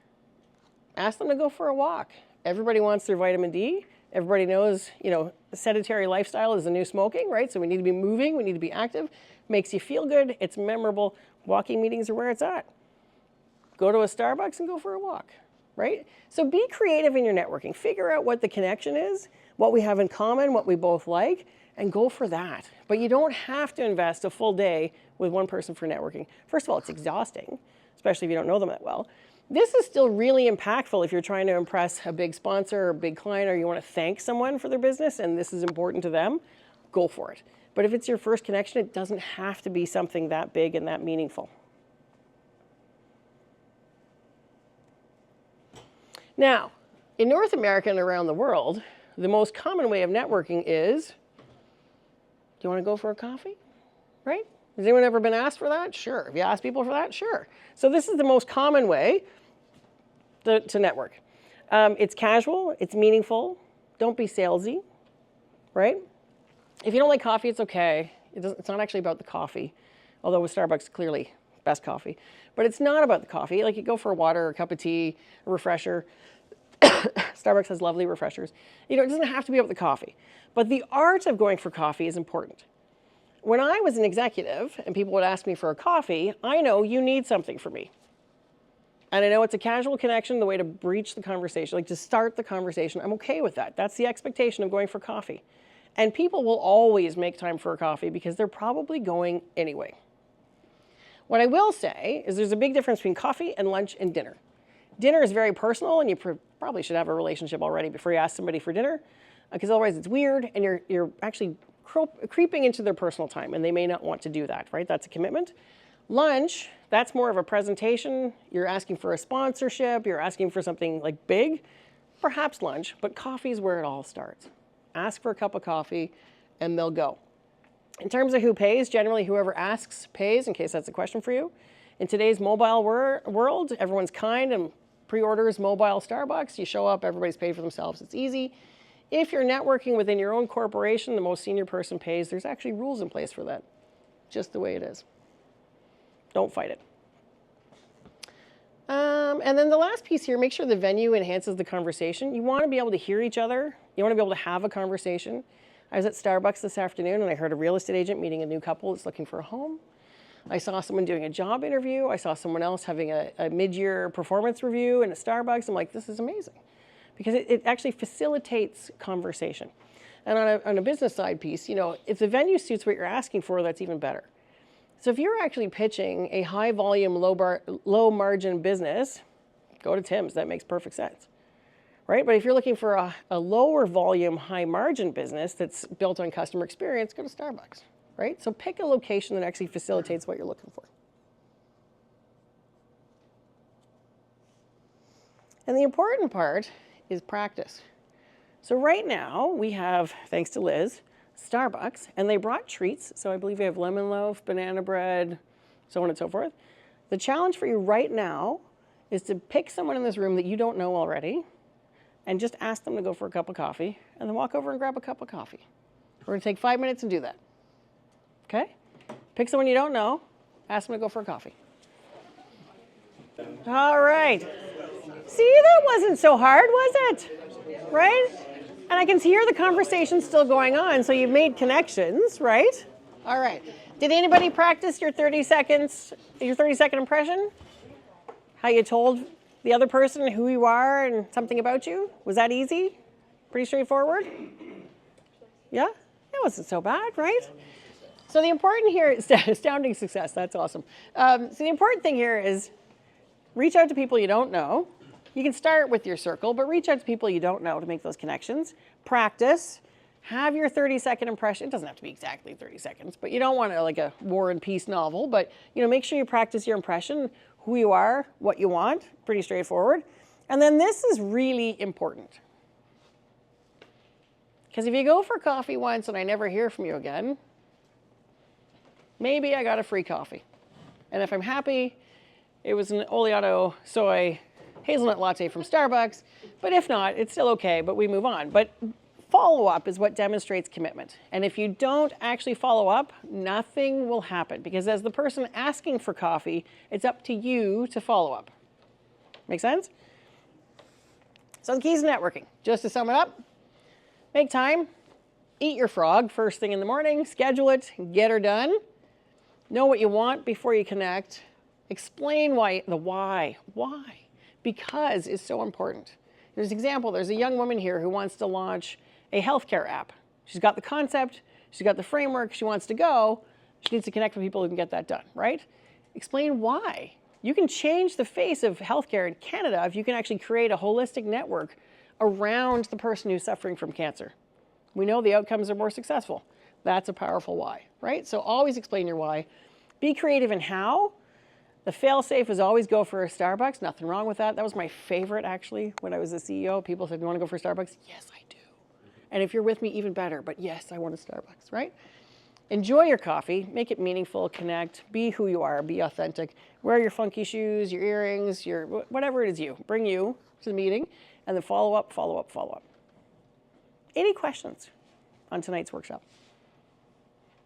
Ask them to go for a walk. Everybody wants their vitamin D. Everybody knows, sedentary lifestyle is the new smoking, right? So we need to be moving, we need to be active. Makes you feel good, it's memorable. Walking meetings are where it's at. Go to a Starbucks and go for a walk, right? So be creative in your networking. Figure out what the connection is, what we have in common, what we both like, and go for that. But you don't have to invest a full day with one person for networking. First of all, it's exhausting, especially if you don't know them that well. This is still really impactful if you're trying to impress a big sponsor or a big client, or you want to thank someone for their business and this is important to them, go for it. But if it's your first connection, it doesn't have to be something that big and that meaningful. Now, in North America and around the world, the most common way of networking is, do you want to go for a coffee? Right? Has anyone ever been asked for that? Sure. Have you asked people for that? Sure. So this is the most common way to network. It's casual, it's meaningful, don't be salesy, right? If you don't like coffee, it's okay. It's not actually about the coffee, although with Starbucks, clearly best coffee. But it's not about the coffee. Like you go for a water, or a cup of tea, a refresher. Starbucks has lovely refreshers. It doesn't have to be about the coffee. But the art of going for coffee is important. When I was an executive and people would ask me for a coffee, I know you need something from me. And I know it's a casual connection, the way to breach the conversation, like to start the conversation. I'm okay with that. That's the expectation of going for coffee. And people will always make time for a coffee because they're probably going anyway. What I will say is there's a big difference between coffee and lunch and dinner. Dinner is very personal, and you probably should have a relationship already before you ask somebody for dinner, because otherwise it's weird, and you're actually creeping into their personal time, and they may not want to do that, right? That's a commitment. Lunch, that's more of a presentation. You're asking for a sponsorship. You're asking for something like big, perhaps lunch, but coffee is where it all starts. Ask for a cup of coffee, and they'll go. In terms of who pays, generally whoever asks pays, in case that's a question for you. In today's mobile world, everyone's kind and pre-orders mobile Starbucks. You show up, everybody's paid for themselves. It's easy. If you're networking within your own corporation, the most senior person pays. There's actually rules in place for that, just the way it is. Don't fight it. And then the last piece here, make sure the venue enhances the conversation. You want to be able to hear each other. You want to be able to have a conversation. I was at Starbucks this afternoon and I heard a real estate agent meeting a new couple that's looking for a home. I saw someone doing a job interview. I saw someone else having a mid-year performance review in a Starbucks. I'm like, this is amazing. Because it actually facilitates conversation. And on a business side piece, if the venue suits what you're asking for, that's even better. So if you're actually pitching a high volume, low margin business, go to Tim's. That makes perfect sense, right? But if you're looking for a lower volume, high margin business that's built on customer experience, go to Starbucks, right? So pick a location that actually facilitates what you're looking for. And the important part is practice. So right now we have, thanks to Liz, Starbucks, and they brought treats. So I believe we have lemon loaf, banana bread, so on and so forth. The challenge for you right now is to pick someone in this room that you don't know already and just ask them to go for a cup of coffee and then walk over and grab a cup of coffee. We're gonna take 5 minutes and do that. Okay? Pick someone you don't know, ask them to go for a coffee. All right. See, that wasn't so hard, was it? Right? And I can hear the conversation still going on, so you've made connections, right? All right. Did anybody practice your 30-second impression? How you told the other person who you are and something about you? Was that easy? Pretty straightforward? Yeah? It wasn't so bad, right? So the important here is astounding success. That's awesome. So the important thing here is reach out to people you don't know. You can start with your circle, but reach out to people you don't know to make those connections. Practice. Have your 30-second impression. It doesn't have to be exactly 30 seconds, but you don't want to like a War and Peace novel, but make sure you practice your impression, who you are, what you want. Pretty straightforward. And then this is really important. Because if you go for coffee once and I never hear from you again, maybe I got a free coffee. And if I'm happy, it was an oleato soy hazelnut latte from Starbucks, but if not, it's still okay, but we move on. But follow-up is what demonstrates commitment. And if you don't actually follow up, nothing will happen, because as the person asking for coffee, it's up to you to follow up. Make sense? So the keys to networking, just to sum it up, make time, eat your frog first thing in the morning, schedule it, get her done. Know what you want before you connect. Explain why, the why. Why? Because is so important. There's an example, there's a young woman here who wants to launch a healthcare app. She's got the concept, she's got the framework, she wants to go, she needs to connect with people who can get that done, right? Explain why. You can change the face of healthcare in Canada if you can actually create a holistic network around the person who's suffering from cancer. We know the outcomes are more successful. That's a powerful why, right? So always explain your why. Be creative in how. The fail-safe is always go for a Starbucks. Nothing wrong with that. That was my favorite, actually, when I was the CEO. People said, you want to go for Starbucks? Yes, I do. And if you're with me, even better. But yes, I want a Starbucks, right? Enjoy your coffee. Make it meaningful. Connect. Be who you are. Be authentic. Wear your funky shoes, your earrings, your whatever it is you. Bring you to the meeting. And then follow up, follow up, follow up. Any questions on tonight's workshop?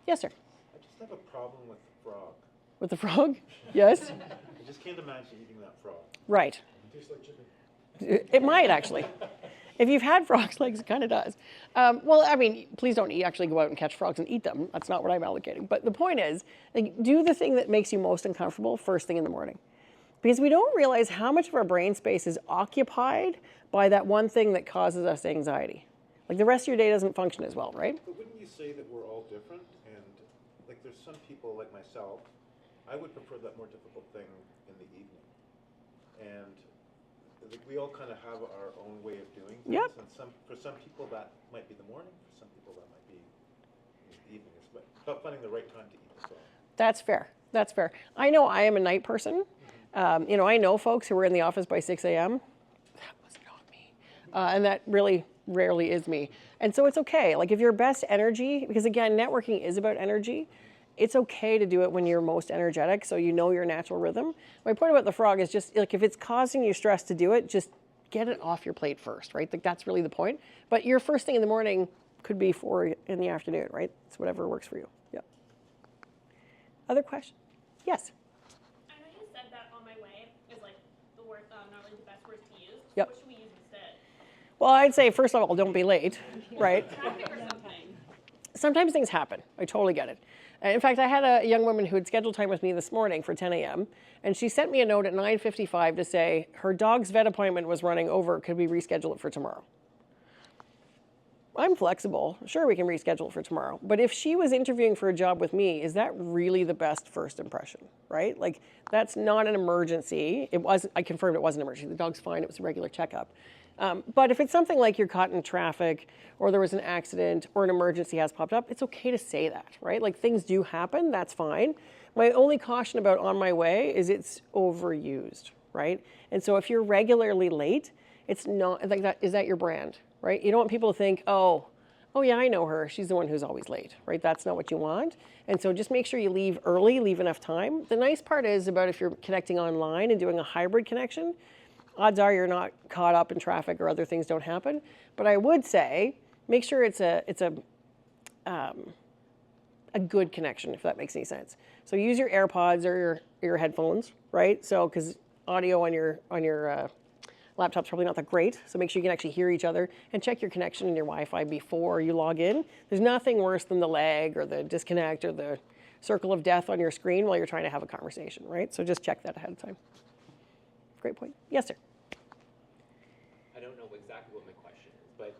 Yes, sir.
I just have a problem with the frog.
With the frog? Yes?
I just can't imagine eating that frog.
Right.
It tastes like chicken.
It might, actually. If you've had frog's legs, it kind of does. Well, I mean, please don't actually go out and catch frogs and eat them. That's not what I'm allocating. But the point is, like, do the thing that makes you most uncomfortable first thing in the morning. Because we don't realize how much of our brain space is occupied by that one thing that causes us anxiety. Like, the rest of your day doesn't function as well, right?
But wouldn't you say that we're all different? And like, there's some people like myself, I would prefer that more difficult thing in the evening. And like, we all kind of have our own way of doing things.
Yep.
And for some people that might be the morning, for some people that might be the evening. It's about finding the right time to eat the frog.
That's fair. That's fair. I know I am a night person. You know, I know folks who were in the office by 6 a.m. That was not me. And that really rarely is me. And so it's okay. Like, if your best energy, because again, networking is about energy, it's okay to do it when you're most energetic, so you know your natural rhythm. My point about the frog is just, like, if it's causing you stress to do it, just get it off your plate first, right? Like, that's really the point. But your first thing in the morning could be 4 in the afternoon, right? It's whatever works for you. Yeah. Other questions? Yes.
I know you said that on my way is like the word, not really the best word to use.
Yep.
What should we use instead?
Well, I'd say, first of all, don't be late, right?
Traffic or something.
Sometimes things happen. I totally get it. In fact, I had a young woman who had scheduled time with me this morning for 10 a.m. and she sent me a note at 9:55 to say her dog's vet appointment was running over. Could we reschedule it for tomorrow? I'm flexible. Sure, we can reschedule it for tomorrow. But if she was interviewing for a job with me, is that really the best first impression, right? Like, that's not an emergency. It wasn't. I confirmed it wasn't an emergency. The dog's fine. It was a regular checkup. But if it's something like you're caught in traffic or there was an accident or an emergency has popped up, it's okay to say that, right? Like, things do happen, that's fine. My only caution about on my way is it's overused, right? And so if you're regularly late, it's not, like, that, is that your brand, right? You don't want people to think, oh yeah, I know her, she's the one who's always late, right? That's not what you want. And so just make sure you leave early, leave enough time. The nice part is about if you're connecting online and doing a hybrid connection, odds are you're not caught up in traffic or other things don't happen. But I would say, make sure it's a good connection, if that makes any sense. So use your AirPods or your headphones, right? So, because audio on your laptop's probably not that great. So make sure you can actually hear each other and check your connection and your Wi-Fi before you log in. There's nothing worse than the lag or the disconnect or the circle of death on your screen while you're trying to have a conversation, right? So just check that ahead of time. Great point. Yes, sir.
I don't know exactly what my question is, but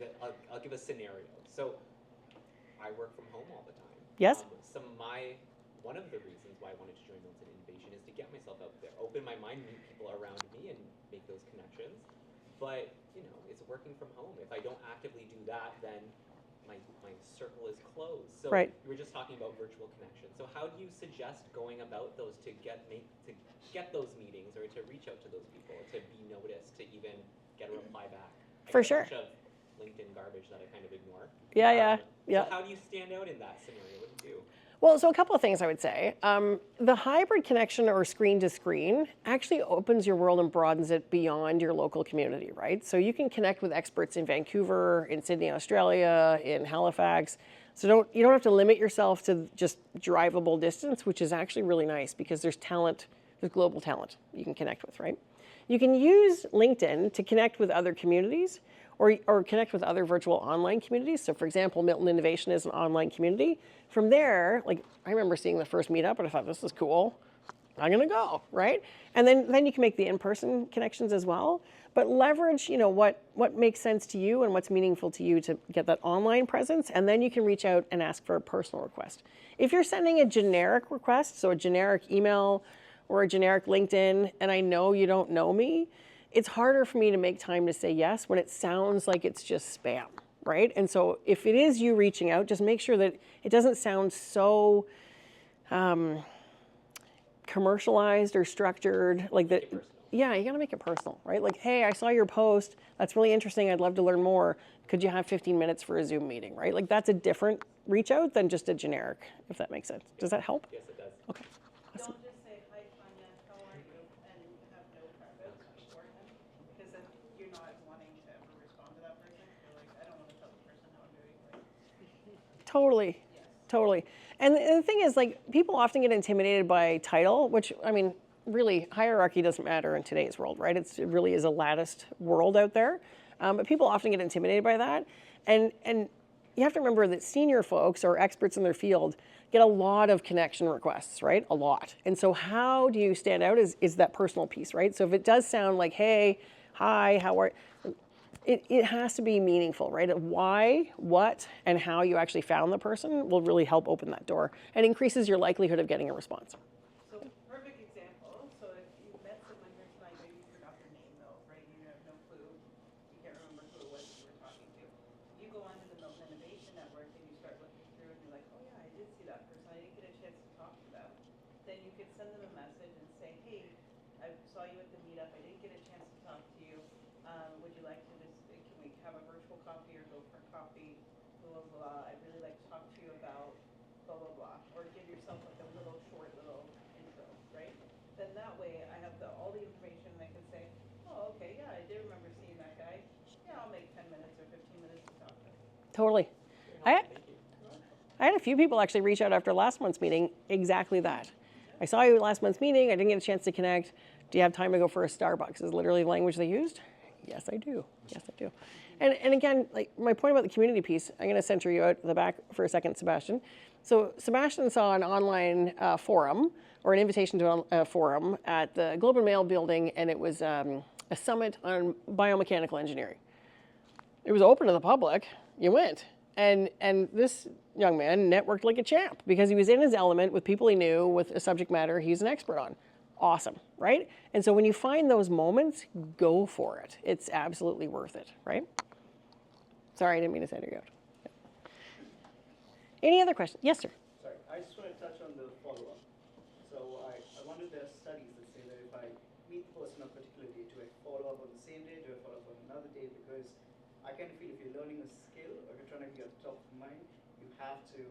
I'll give a scenario. So I work from home all the time.
Yes.
One of the reasons why I wanted to join Milton Innovation is to get myself out there, open my mind, meet people around me, and make those connections. But it's working from home. If I don't actively do that, then my circle is closed. So
right.
You were just talking about virtual connections. So how do you suggest going about those to get those meetings or to reach out to those people, to be noticed, to even get a reply back?
For sure.
A bunch of LinkedIn garbage that I kind of ignore.
Yeah.
So how do you stand out in that scenario? What do you do?
Well, so a couple of things I would say. The hybrid connection or screen to screen actually opens your world and broadens it beyond your local community, right? So you can connect with experts in Vancouver, in Sydney, Australia, in Halifax. So you don't have to limit yourself to just drivable distance, which is actually really nice because there's talent There's global talent you can connect with, right? You can use LinkedIn to connect with other communities or connect with other virtual online communities. So for example, Milton Innovation is an online community. From there, like I remember seeing the first meetup and I thought, this is cool. I'm gonna go, right? And then you can make the in-person connections as well. But leverage, what makes sense to you and what's meaningful to you to get that online presence, and then you can reach out and ask for a personal request. If you're sending a generic request, so a generic email or a generic LinkedIn, and I know you don't know me, it's harder for me to make time to say yes when it sounds like it's just spam, right? And so if it is you reaching out, just make sure that it doesn't sound so commercialized or structured, like that. Yeah, you gotta make it personal, right? Like, hey, I saw your post. That's really interesting. I'd love to learn more. Could you have 15 minutes for a Zoom meeting, right? Like that's a different reach out than just a generic, if that makes sense. Does that help?
Yes, it does.
Okay. Awesome.
Don't just say, hi, Tanya, how are you? And have no prep beforehand. Because then you're not wanting to ever respond to that person. You're like, I don't want to tell the person how I'm doing. Like,
Totally.
yes.
Totally. And the thing is, like, people often get intimidated by title, which, I mean, really, hierarchy doesn't matter in today's world, right? It really is a latticed world out there. But people often get intimidated by that. And you have to remember that senior folks or experts in their field get a lot of connection requests, right? A lot. And so how do you stand out is that personal piece, right? So if it does sound like, hey, hi, how are you? It has to be meaningful, right? Why, what, and how you actually found the person will really help open that door and increases your likelihood of getting a response.
So, perfect example. So, if you met someone here tonight, maybe you forgot their name though, right? You have no clue. You can't remember who it was that you were talking to. You go onto the Milton Innovation Network and you start looking through and you're like, oh yeah, I did see that person. I didn't get a chance to talk to them. Then you could send them a message and say, hey, I saw you at the meetup. I didn't get a chance to talk to you. Would you like to just, can we have a virtual coffee or go for coffee? Blah, blah, blah. I'd really like to talk to you about blah, blah, blah. Or give yourself like a little short little intro, right? Then that way I have all the information and I can say, oh, okay, yeah, I did remember seeing that guy. Yeah, I'll make 10 minutes or 15 minutes to talk to him.
Totally. I had a few people actually reach out after last month's meeting, exactly that. I saw you at last month's meeting. I didn't get a chance to connect. Do you have time to go for a Starbucks? Is literally the language they used. Yes, I do. Yes, I do. And again, like my point about the community piece, I'm going to center you out the back for a second, Sebastian. So Sebastian saw an online forum or an invitation to a forum at the Globe and Mail building, and it was a summit on biomechanical engineering. It was open to the public. You went. And this young man networked like a champ because he was in his element with people he knew with a subject matter he's an expert on. Awesome, right? And so when you find those moments, go for it. It's absolutely worth it, right? Sorry, I didn't mean to center you out. Any other questions? Yes, sir.
Sorry, I just want to touch on the follow-up. So I wonder if there are studies that say that if I meet the person on a particular day, do I follow up on the same day? Do I follow up on another day? Because I kind of feel if you're learning a skill or if you're trying to get top of mind, you have to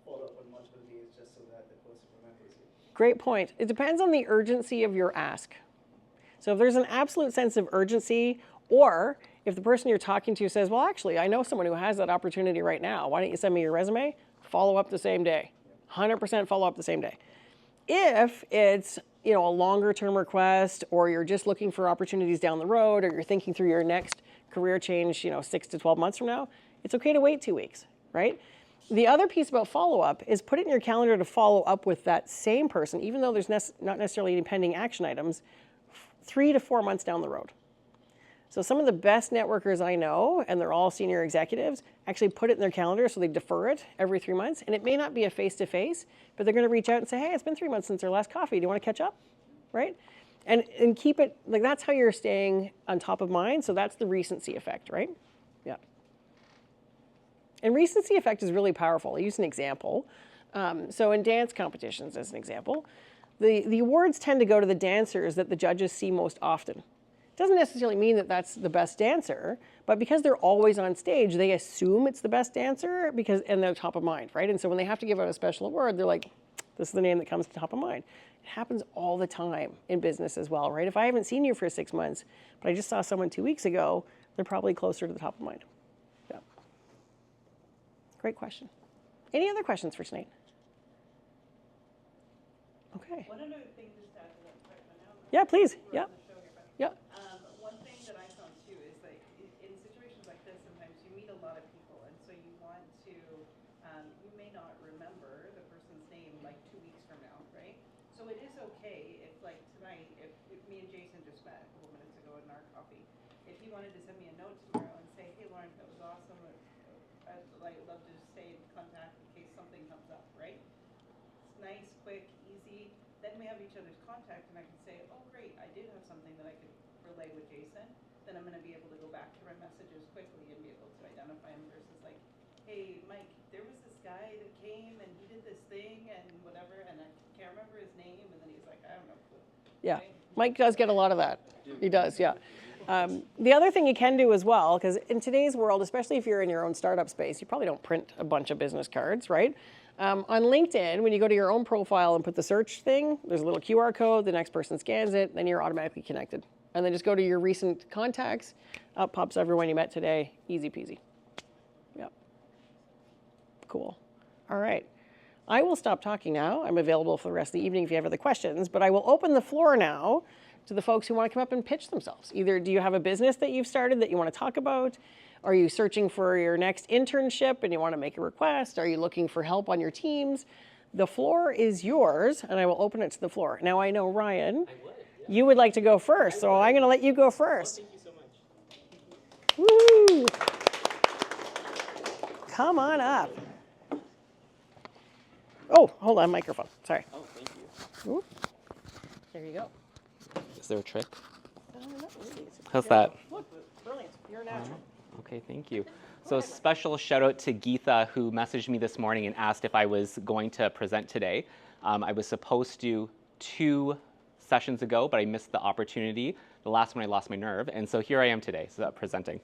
follow up on multiple days just so that the person remembers you.
Great point. It depends on the urgency of your ask. So if there's an absolute sense of urgency, or if the person you're talking to says, well, actually, I know someone who has that opportunity right now. Why don't you send me your resume? Follow up the same day. 100% follow up the same day. If it's a longer term request, or you're just looking for opportunities down the road, or you're thinking through your next career change 6 to 12 months from now, it's okay to wait 2 weeks, right? The other piece about follow-up is put it in your calendar to follow up with that same person, even though there's not necessarily any pending action items, 3 to 4 months down the road. So some of the best networkers I know, and they're all senior executives, actually put it in their calendar so they defer it every 3 months. And it may not be a face-to-face, but they're going to reach out and say, hey, it's been 3 months since our last coffee. Do you want to catch up? Right? And keep it, like that's how you're staying on top of mind. So that's the recency effect, right? Yeah. And recency effect is really powerful. I'll use an example. So in dance competitions, as an example, the awards tend to go to the dancers that the judges see most often. Doesn't necessarily mean that that's the best dancer, but because they're always on stage, they assume it's the best dancer and they're top of mind, right? And so when they have to give out a special award, they're like, this is the name that comes to top of mind. It happens all the time in business as well, right? If I haven't seen you for 6 months, but I just saw someone 2 weeks ago, they're probably closer to the top of mind. Yeah. Great question. Any other questions for Sinead? Okay.
One other thing just add to that quick one now?
Yeah, please.
We're
Yeah.
on the show here, but,
Yeah.
one thing that I found too is like in situations like this, sometimes you meet a lot of people, and so you want to, you may not remember the person's name like 2 weeks from now, right? So it is okay if like tonight, if me and Jason just met a couple minutes ago in our coffee, if he wanted to send me a note tomorrow and say, hey Lauren, that was awesome, I'd like love to stay in contact in case something comes up, right? It's nice, quick, easy. Then we have each other's contact, and I can say, oh great, I did have something that I could relay with Jason. Then I'm going to be able to go back to my messages quickly and be able to identify him versus like, hey Mike, there was this guy that came and he did this thing and whatever, and I can't remember his name, and then he's like, I have no clue.
Yeah.
Right?
Mike does get a lot of that. He does, yeah. The other thing you can do as well, because in today's world, especially if you're in your own startup space, you probably don't print a bunch of business cards, right? On LinkedIn, when you go to your own profile and put the search thing, there's a little QR code, the next person scans it, then you're automatically connected. And then just go to your recent contacts, up pops everyone you met today, easy peasy. Yep. Cool. All right. I will stop talking now. I'm available for the rest of the evening if you have other questions, but I will open the floor now to the folks who want to come up and pitch themselves. Either do you have a business that you've started that you want to talk about? Are you searching for your next internship and you want to make a request? Are you looking for help on your teams? The floor is yours, and I will open it to the floor. Now I know, Ryan,
I would. Yeah.
you would like to go first, so I'm going to let you go
Well,
first.
thank you so much.
Woo! Come on up. Oh, hold on, microphone. Sorry.
Oh, thank you.
Ooh. There you go.
Is there a trick?
Not really.
How's that?
Look, brilliant. You're a natural.
Okay, thank you. So a special shout out to Geetha, who messaged me this morning and asked if I was going to present today. I was supposed to 2 sessions ago, but I missed the opportunity. The last one I lost my nerve, and so here I am today, presenting.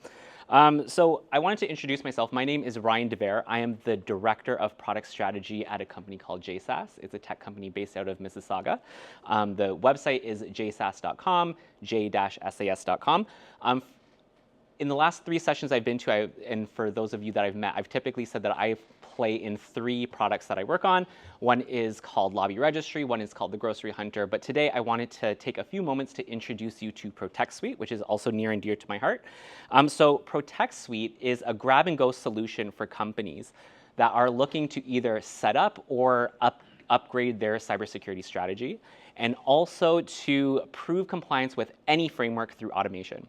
So I wanted to introduce myself. My name is Ryan DeVere. I am the Director of Product Strategy at a company called JSAS. It's a tech company based out of Mississauga. The website is jsas.com, j-sas.com. In the last 3 sessions I've been to, and for those of you that I've met, I've typically said that I play in 3 products that I work on. One is called Lobby Registry, one is called The Grocery Hunter, but today I wanted to take a few moments to introduce you to Protect Suite, which is also near and dear to my heart. So Protect Suite is a grab-and-go solution for companies that are looking to either set up or upgrade their cybersecurity strategy, and also to prove compliance with any framework through automation.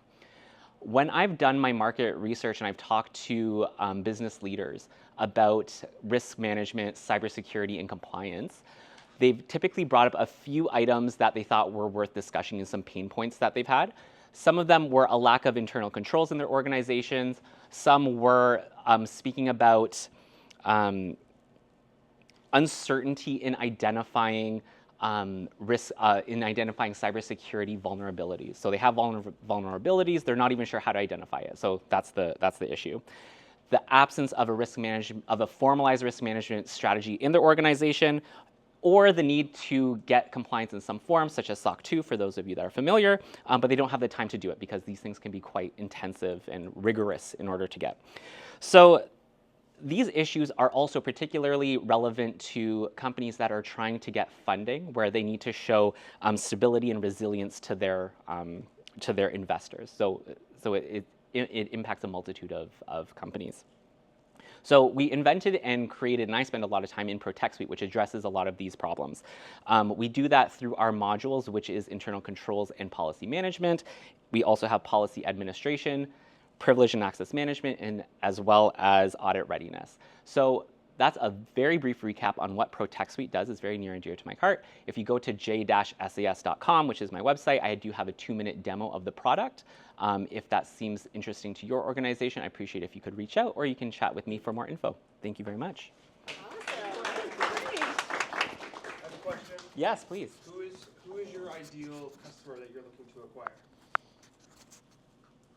When I've done my market research and I've talked to business leaders about risk management, cybersecurity, and compliance, they've typically brought up a few items that they thought were worth discussing and some pain points that they've had. Some of them were a lack of internal controls in their organizations. Some were speaking about uncertainty in identifying risk in identifying cybersecurity vulnerabilities. So they have vulnerabilities, they're not even sure how to identify it. So that's the issue. The absence of a formalized risk management strategy in their organization, or the need to get compliance in some form, such as SOC 2 for those of you that are familiar, but they don't have the time to do it because these things can be quite intensive and rigorous in order to get. So these issues are also particularly relevant to companies that are trying to get funding, where they need to show stability and resilience to their investors. So it impacts a multitude of companies. So we invented and created, and I spend a lot of time in Protect Suite, which addresses a lot of these problems. We do that through our modules, which is internal controls and policy management. We also have policy administration, privilege and access management, and as well as audit readiness. So that's a very brief recap on what Protect Suite does. It's very near and dear to my heart. If you go to j-sas.com, which is my website, I do have a 2-minute demo of the product. If that seems interesting to your organization, I appreciate if you could reach out, or you can chat with me for more info. Thank you very much.
I have a question.
Yes, please.
Who is your ideal customer that you're looking to acquire?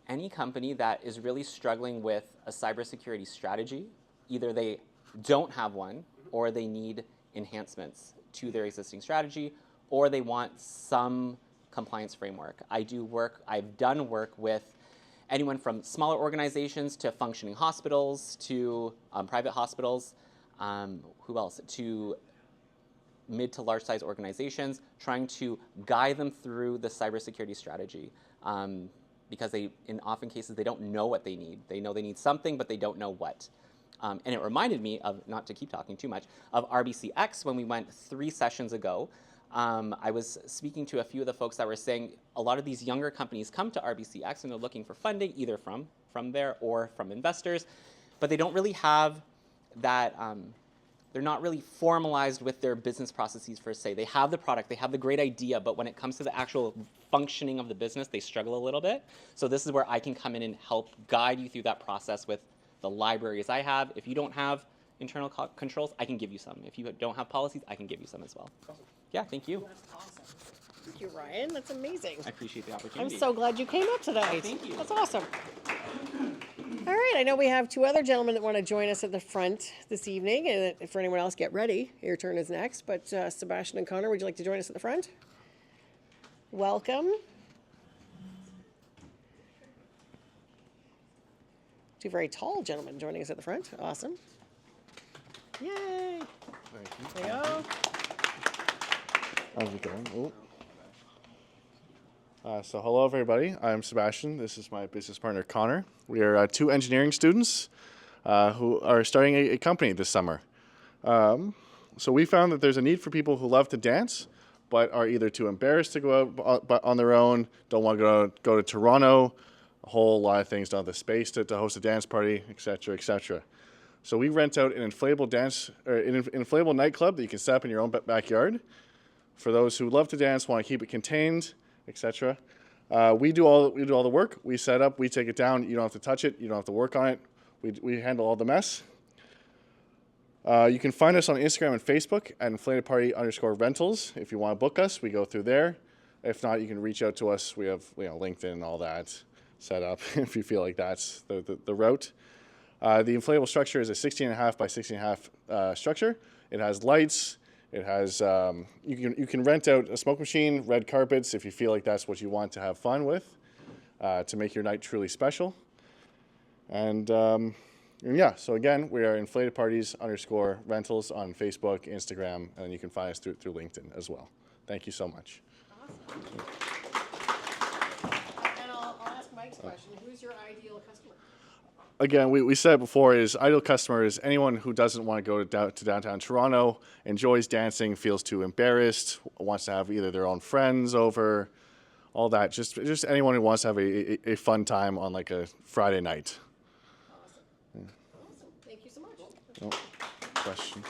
Any company that is really struggling with a cybersecurity strategy, either they don't have one, or they need enhancements to their existing strategy, or they want some compliance framework. I've done work with anyone from smaller organizations to functioning hospitals to private hospitals, who else? To mid to large size organizations, trying to guide them through the cybersecurity strategy. Because in often cases, they don't know what they need. They know they need something, but they don't know what. And it reminded me of, not to keep talking too much, of RBCX when we went 3 sessions ago. I was speaking to a few of the folks that were saying a lot of these younger companies come to RBCX and they're looking for funding, either from there or from investors, but they don't really have that, they're not really formalized with their business processes per se. They have the product, they have the great idea, but when it comes to the actual functioning of the business, they struggle a little bit. So this is where I can come in and help guide you through that process with the libraries I have. If you don't have internal controls, I can give you some. If you don't have policies, I can give you some as well. Awesome. Yeah, thank you.
That's awesome. Thank you, Ryan. That's amazing.
I appreciate the
I'm
opportunity.
so glad you came up tonight.
Oh, thank you.
That's awesome. All right, I know we have 2 other gentlemen that want to join us at the front this evening. And for anyone else, get ready. Your turn is next. But Sebastian and Connor, would you like to join us at the front? Welcome. 2 very tall gentlemen joining us at the front. Awesome. Yay.
Thank you.
There you go.
How's it going? So hello everybody, I'm Sebastian. This is my business partner Connor. We are 2 engineering students who are starting a company this summer. So we found that there's a need for people who love to dance, but are either too embarrassed to go out on their own, don't want to go to Toronto, a whole lot of things, don't have the space to host a dance party, etc., etc. So we rent out an inflatable nightclub that you can set up in your own backyard. For those who love to dance, want to keep it contained, etc. We do all the work. We set up, we take it down. You don't have to touch it. You don't have to work on it. We handle all the mess. You can find us on Instagram and Facebook at inflatedparty_rentals. If you want to book us, we go through there. If not, you can reach out to us. We have LinkedIn and all that set up if you feel like that's the route. The inflatable structure is a 16.5 by 16.5 structure. It has lights. It has, you can rent out a smoke machine, red carpets if you feel like that's what you want to have fun with, to make your night truly special. And yeah, so again, we are inflatedparties_rentals on Facebook, Instagram, and you can find us through LinkedIn as well. Thank you so much.
Awesome. And I'll ask Mike's question. Who's your ideal customer?
Again, we said before, is ideal customer is anyone who doesn't want to go to downtown Toronto, enjoys dancing, feels too embarrassed, wants to have either their own friends over, all that. Just anyone who wants to have a fun time on like a Friday night.
Awesome. Yeah. Awesome. Thank you so much.
Oh, question.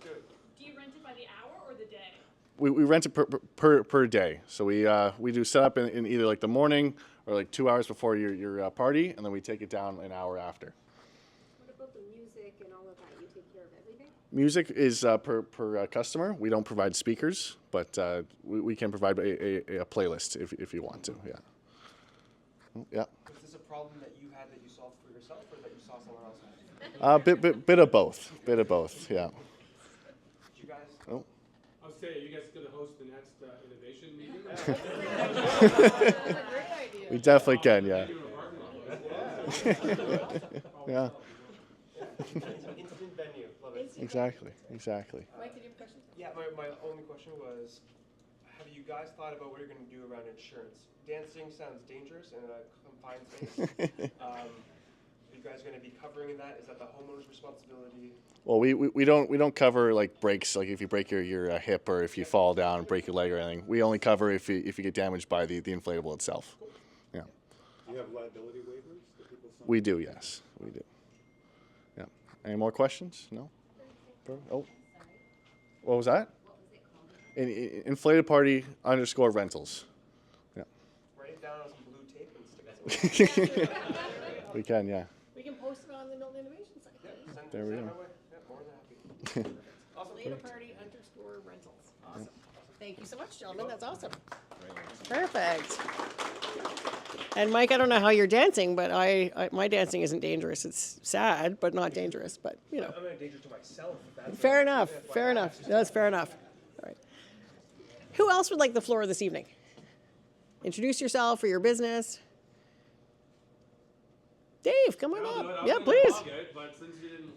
Do you rent it by the hour or the day?
We rent it per day. So we do set up in either like the morning or like 2 hours before your party, and then we take it down an hour after.
What about the music and all of that? You take care of everything?
Music is per customer. We don't provide speakers, but we can provide a playlist if you want to. Yeah. Yeah.
Was this a problem that you had that you solved for yourself, or that you saw someone else have?
Bit of both. Bit of both. Yeah.
Did you guys?
Oh.
I was saying, are you guys going to host the next innovation meeting?
We definitely can. Yeah. Yeah.
Instant venue. Love it.
Exactly.
Mike, did you have a question?
Yeah, my only question was, have you guys thought about what you're going to do around insurance? Dancing sounds dangerous in a confined space. Are you guys going to be covering that? Is that the homeowner's responsibility?
Well, we don't cover like breaks, like if you break your hip or if you fall down, break your leg or anything. We only cover if you get damaged by the inflatable itself. Yeah.
Do you have liability waivers that people sign?
We do, yes, we do. Yeah. Any more questions? No. Oh. What was that? Inflated Party _rentals. Yeah.
Write it down on some blue tape and stick it.
We can, yeah.
We can post it on the Milton Innovation site.
There we
Send
go.
it my way. Yeah, more than happy.
Inflatable Party _rentals. Awesome. Thank you so much, gentlemen. That's awesome. Perfect. And Mike, I don't know how you're dancing, but my dancing isn't dangerous. It's sad, but not dangerous. But you know.
I'm in a danger to myself.
Fair enough. Fair enough. That's fair enough. All right. Who else would like the floor this evening? Introduce yourself or your business. Dave, come on up. Yeah, please.
But since you didn't,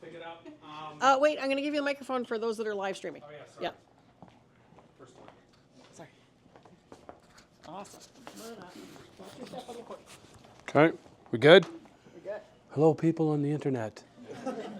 pick it up.
Wait, I'm going to give you the microphone for those that are live streaming.
Oh, yeah, sorry.
Yeah.
First one.
Sorry. Awesome. Come on up. Watch your step on the foot.
Okay, we good?
We're good.
Hello, people on the internet.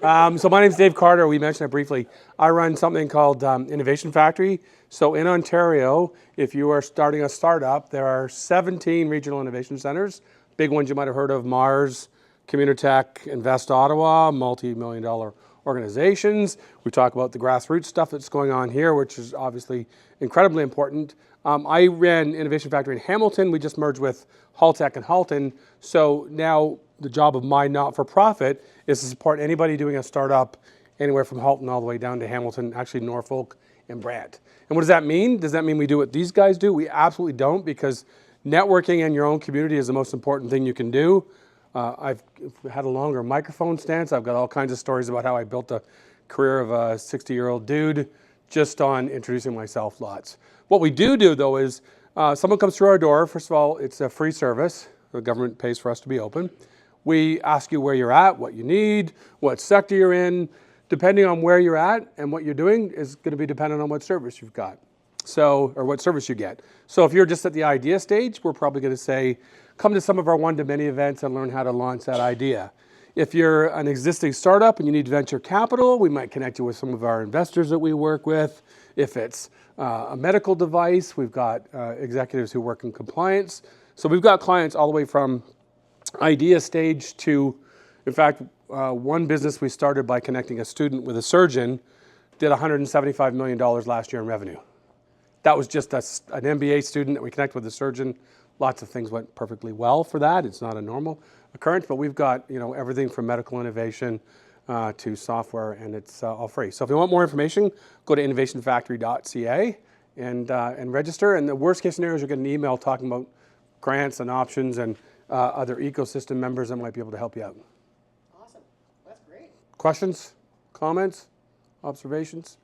So my name's Dave Carter. We mentioned it briefly. I run something called Innovation Factory. So in Ontario, if you are starting a startup, there are 17 regional innovation centers. Big ones you might have heard of: Mars, Communitech, Invest Ottawa, multi-million-dollar organizations. We talk about the grassroots stuff that's going on here, which is obviously incredibly important. I ran Innovation Factory in Hamilton. We just merged with Haltech and Halton. So now the job of my not-for-profit is to support anybody doing a startup anywhere from Halton all the way down to Hamilton, actually Norfolk and Brant. And what does that mean? Does that mean we do what these guys do? We absolutely don't, because networking in your own community is the most important thing you can do. I've had a longer microphone stance. I've got all kinds of stories about how I built a career of a 60-year-old dude just on introducing myself lots. What we do though is someone comes through our door. First of all, it's a free service. The government pays for us to be open. We ask you where you're at, what you need, what sector you're in. Depending on where you're at and what you're doing is going to be dependent on what service you've got. So, or what service you get. So if you're just at the idea stage, we're probably going to say, come to some of our one-to-many events and learn how to launch that idea. If you're an existing startup and you need venture capital, we might connect you with some of our investors that we work with. If it's a medical device, we've got executives who work in compliance. So we've got clients all the way from idea stage to, in fact, one business we started by connecting a student with a surgeon did $175 million last year in revenue. That was just an MBA student that we connected with a surgeon. Lots of things went perfectly well for that. It's not a normal occurrence, but we've got everything from medical innovation to software, and it's all free. So if you want more information, go to innovationfactory.ca and register. And the worst case scenario is you'll get an email talking about grants and options and other ecosystem members that might be able to help you out.
Awesome. That's great.
Questions, comments, observations?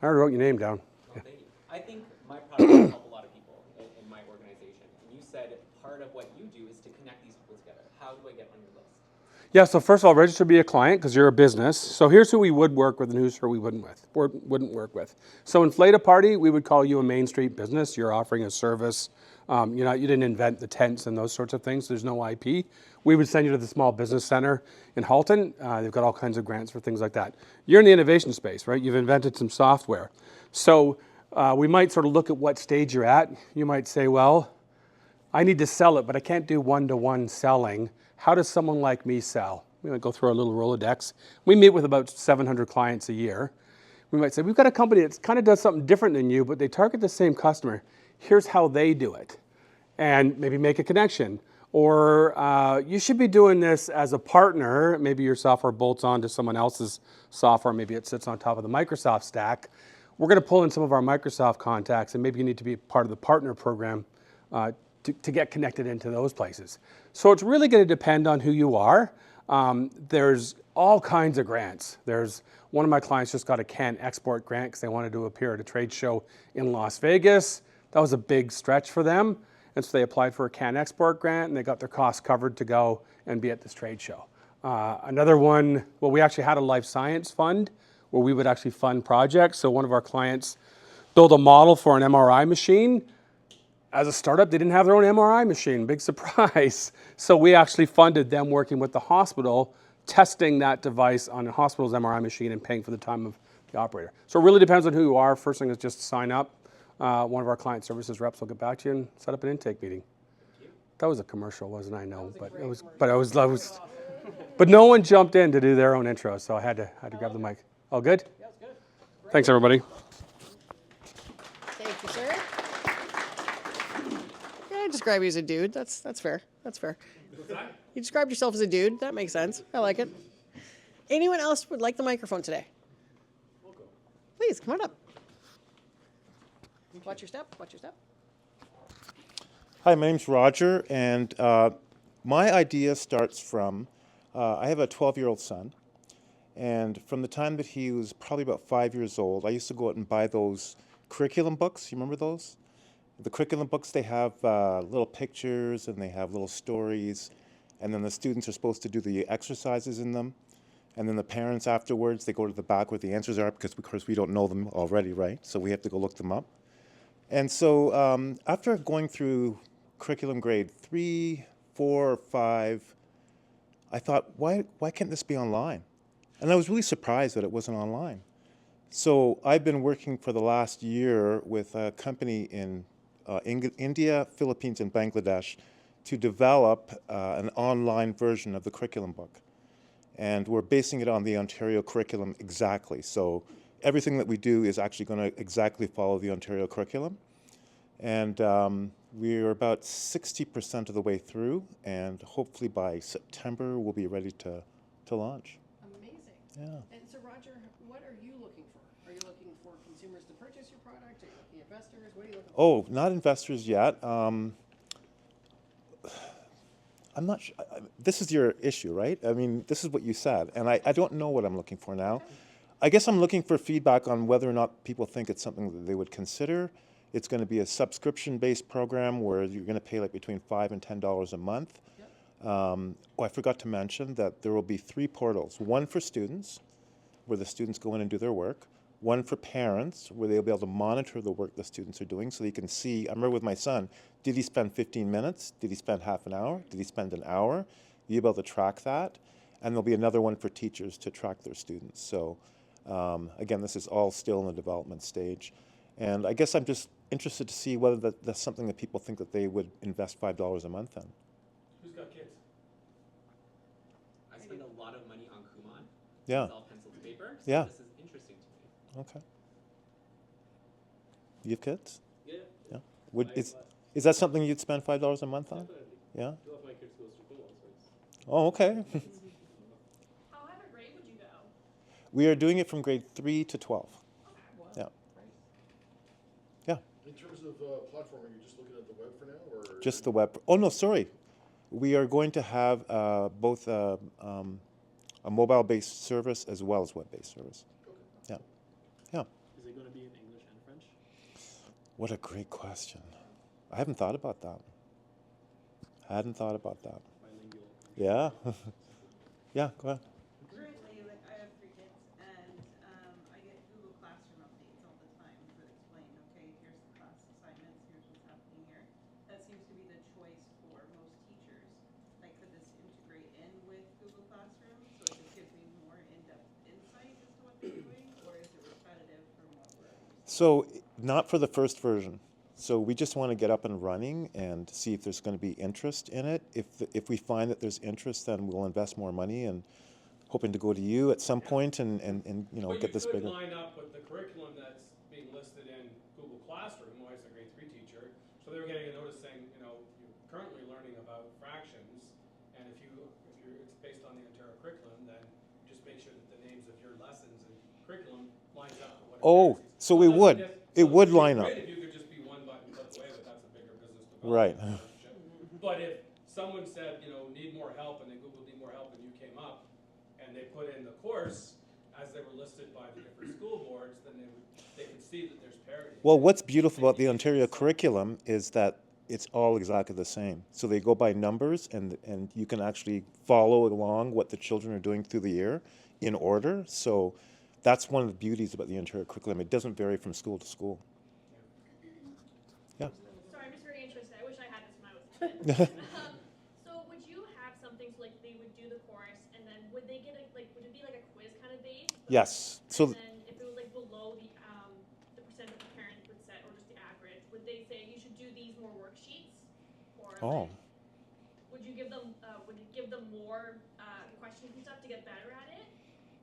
I already wrote your name down.
Well, thank you. I think my product will help a lot of people in my organization. And you said part of what you do is to connect these people together. How do I get on your list?
Yeah, so first of all, register to be a client because you're a business. So here's who we would work with and who's who we wouldn't work with. So Inflate a Party, we would call you a Main Street business. You're offering a service. You didn't invent the tents and those sorts of things. There's no IP. We would send you to the Small Business Center in Halton. They've got all kinds of grants for things like that. You're in the innovation space, right? You've invented some software. So we might sort of look at what stage you're at. You might say, well, I need to sell it, but I can't do one-to-one selling. How does someone like me sell? We might go through our little Rolodex. We meet with about 700 clients a year. We might say, we've got a company that kind of does something different than you, but they target the same customer. Here's how they do it. And maybe make a connection. Or you should be doing this as a partner. Maybe your software bolts onto someone else's software. Maybe it sits on top of the Microsoft stack. We're going to pull in some of our Microsoft contacts, and maybe you need to be part of the partner program to get connected into those places. So it's really going to depend on who you are. There's all kinds of grants. There's one of my clients just got a CAN export grant because they wanted to appear at a trade show in Las Vegas. That was a big stretch for them. And so they applied for a CAN export grant and they got their costs covered to go and be at this trade show. Another one, well, we actually had a life science fund where we would actually fund projects. So one of our clients built a model for an MRI machine. As a startup, they didn't have their own MRI machine, big surprise. So we actually funded them working with the hospital, testing that device on the hospital's MRI machine and paying for the time of the operator. So it really depends on who you are. First thing is just sign up. One of our client services reps will get back to you and set up an intake meeting. That was a commercial, wasn't I? No, but it was. But I was. But no one jumped in to do their own intro, so I had to grab the mic. All good?
Yeah, it's good.
Thanks, everybody.
Thank you, sir. Yeah, I describe you as a dude. That's fair. That's fair. You described yourself as a dude. That makes sense. I like it. Anyone else would like the microphone today? Please, come on up. Watch your step. Watch your step.
Hi, my name's Roger, and my idea starts from, I have a 12-year-old son, and from the time that he was probably about 5 years old, I used to go out and buy those curriculum books. You remember those? The curriculum books, they have little pictures and they have little stories, and then the students are supposed to do the exercises in them. And then the parents afterwards, they go to the back where the answers are because, of course, we don't know them already, right? So we have to go look them up. And so after going through curriculum grade 3, 4, 5, I thought, why can't this be online? And I was really surprised that it wasn't online. So I've been working for the last year with a company in India, Philippines, and Bangladesh to develop an online version of the curriculum book. And we're basing it on the Ontario curriculum exactly. So everything that we do is actually going to exactly follow the Ontario curriculum. And we're about 60% of the way through, and hopefully by September we'll be ready to launch.
Amazing.
Yeah.
And so, Roger, what are you looking for? Are you looking for consumers to purchase your product? Are you looking at investors? What are you looking for?
Oh, not investors yet. I'm not sure. This is your issue, right? I mean, this is what you said, and I don't know what I'm looking for now. I guess I'm looking for feedback on whether or not people think it's something that they would consider. It's going to be a subscription-based program where you're going to pay like between $5 and $10 a month. I forgot to mention that there will be 3 portals. One for students, where the students go in and do their work. One for parents, where they'll be able to monitor the work the students are doing so you can see. I remember with my son, did he spend 15 minutes? Did he spend half an hour? Did he spend an hour? You'll be able to track that. And there'll be another one for teachers to track their students. So again, this is all still in the development stage. And I guess I'm just interested to see whether that's something that people think that they would invest $5 a month in.
Who's got kids?
I spend a lot of money on Kumon.
Yeah.
It's all pencil to paper. So
Yeah.
this is interesting to me.
Okay. You have kids?
Yeah.
Yeah. Is that something you'd spend $5 a month on?
Definitely.
Yeah.
Two of my kids goes to Kumon, so it's
Oh, okay.
However grade would you go?
We are doing it from grade 3 to 12. Yeah. Yeah.
In terms of platform, are you just looking at the web for now, or
Just the web. Oh no, sorry. We are going to have both a mobile-based service as well as web-based service.
Okay.
Yeah. Yeah.
is it going to be in English and French?
What a great question. I haven't thought about that. Hadn't thought about that.
Bilingual.
Yeah. Yeah. Go ahead.
Currently, like I have 3 kids, and I get Google Classroom updates all the time that explain, okay, here's the class assignments, here's what's happening here. That seems to be the choice for most teachers. Like, could this integrate in with Google Classroom so it just gives me more in-depth insight as to what they're doing, or is it repetitive from what we're used to?
So not for the first version. So we just want to get up and running and see if there's going to be interest in it. If we find that there's interest, then we'll invest more money and hoping to go to you at some point and get this
But you
bigger.
could line up with the curriculum that's being listed in Google Classroom. When I was a grade 3 teacher, so they were getting a notice saying, you're currently learning about fractions, and if it's based on the Ontario curriculum, then you just make sure that the names of your lessons and curriculum lines up with what it
Oh,
is.
so we would. It would line up.
If you could just be one button click away, but that's a bigger business
Right.
development partnership. But if someone said, need more help, and they Googled need more help, and you came up, and they put in the course as they were listed by the different school boards, then they could see that there's parity.
Well, what's beautiful about the Ontario curriculum is that it's all exactly the same. So they go by numbers, and you can actually follow along what the children are doing through the year in order. So that's one of the beauties about the Ontario curriculum. It doesn't vary from school to school. Yeah.
Sorry, I'm just very interested. I wish I had this when I was a kid. So would you have something so like they would do the course and then would they get would it be like a quiz kind of base?
Yes. So
And then if it was like below the percent that the parents would set or just the average, would they say you should do these more worksheets? Or
Oh.
would you give them more questions and stuff to get better at it?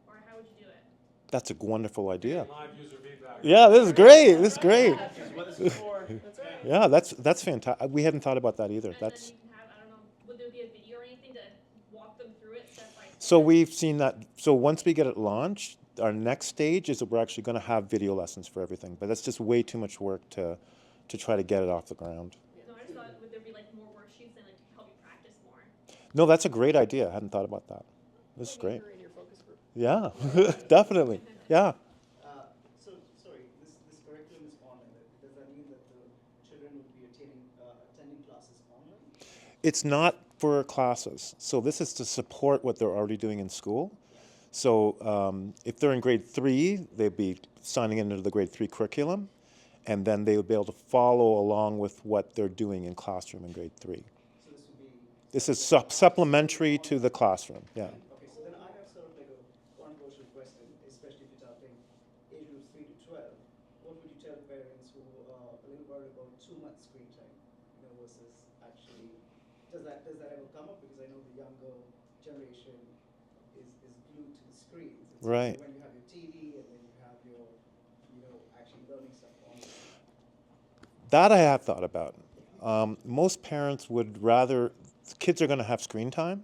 Or how would you do it?
that's a wonderful idea.
Live user feedback.
Yeah, this is great. This is great.
That's what this is for. That's right.
Yeah, that's fantastic. We hadn't thought about that either.
And
That's
then you can have, I don't know, would there be a video or anything to walk them through it step by step?
so we've seen that. So once we get it launched, our next stage is that we're actually going to have video lessons for everything. But that's just way too much work to try to get it off the ground.
No, I just thought, would there be like more worksheets and like help you practice more?
No, that's a great idea. I hadn't thought about that. This is great.
In your focus group.
Yeah, definitely. Yeah.
So, sorry, this curriculum is online. Does that mean that the children would be attending classes online?
It's not for classes. So this is to support what they're already doing in school. So if they're in grade 3, they'd be signing into the grade 3 curriculum, and then they would be able to follow along with what they're doing in classroom in grade 3.
So this would be.
This is supplementary to the classroom, yeah.
Okay, so then I have sort of like a controversial question, especially if you're talking age groups 3 to 12. What would you tell parents who are a little worried about too much screen time, versus actually, does that ever come up? Because I know the younger generation is glued to the screens. It's
Right.
when you have your TV and then you have your, actually learning stuff online.
That I have thought about. Most parents would rather, kids are going to have screen time,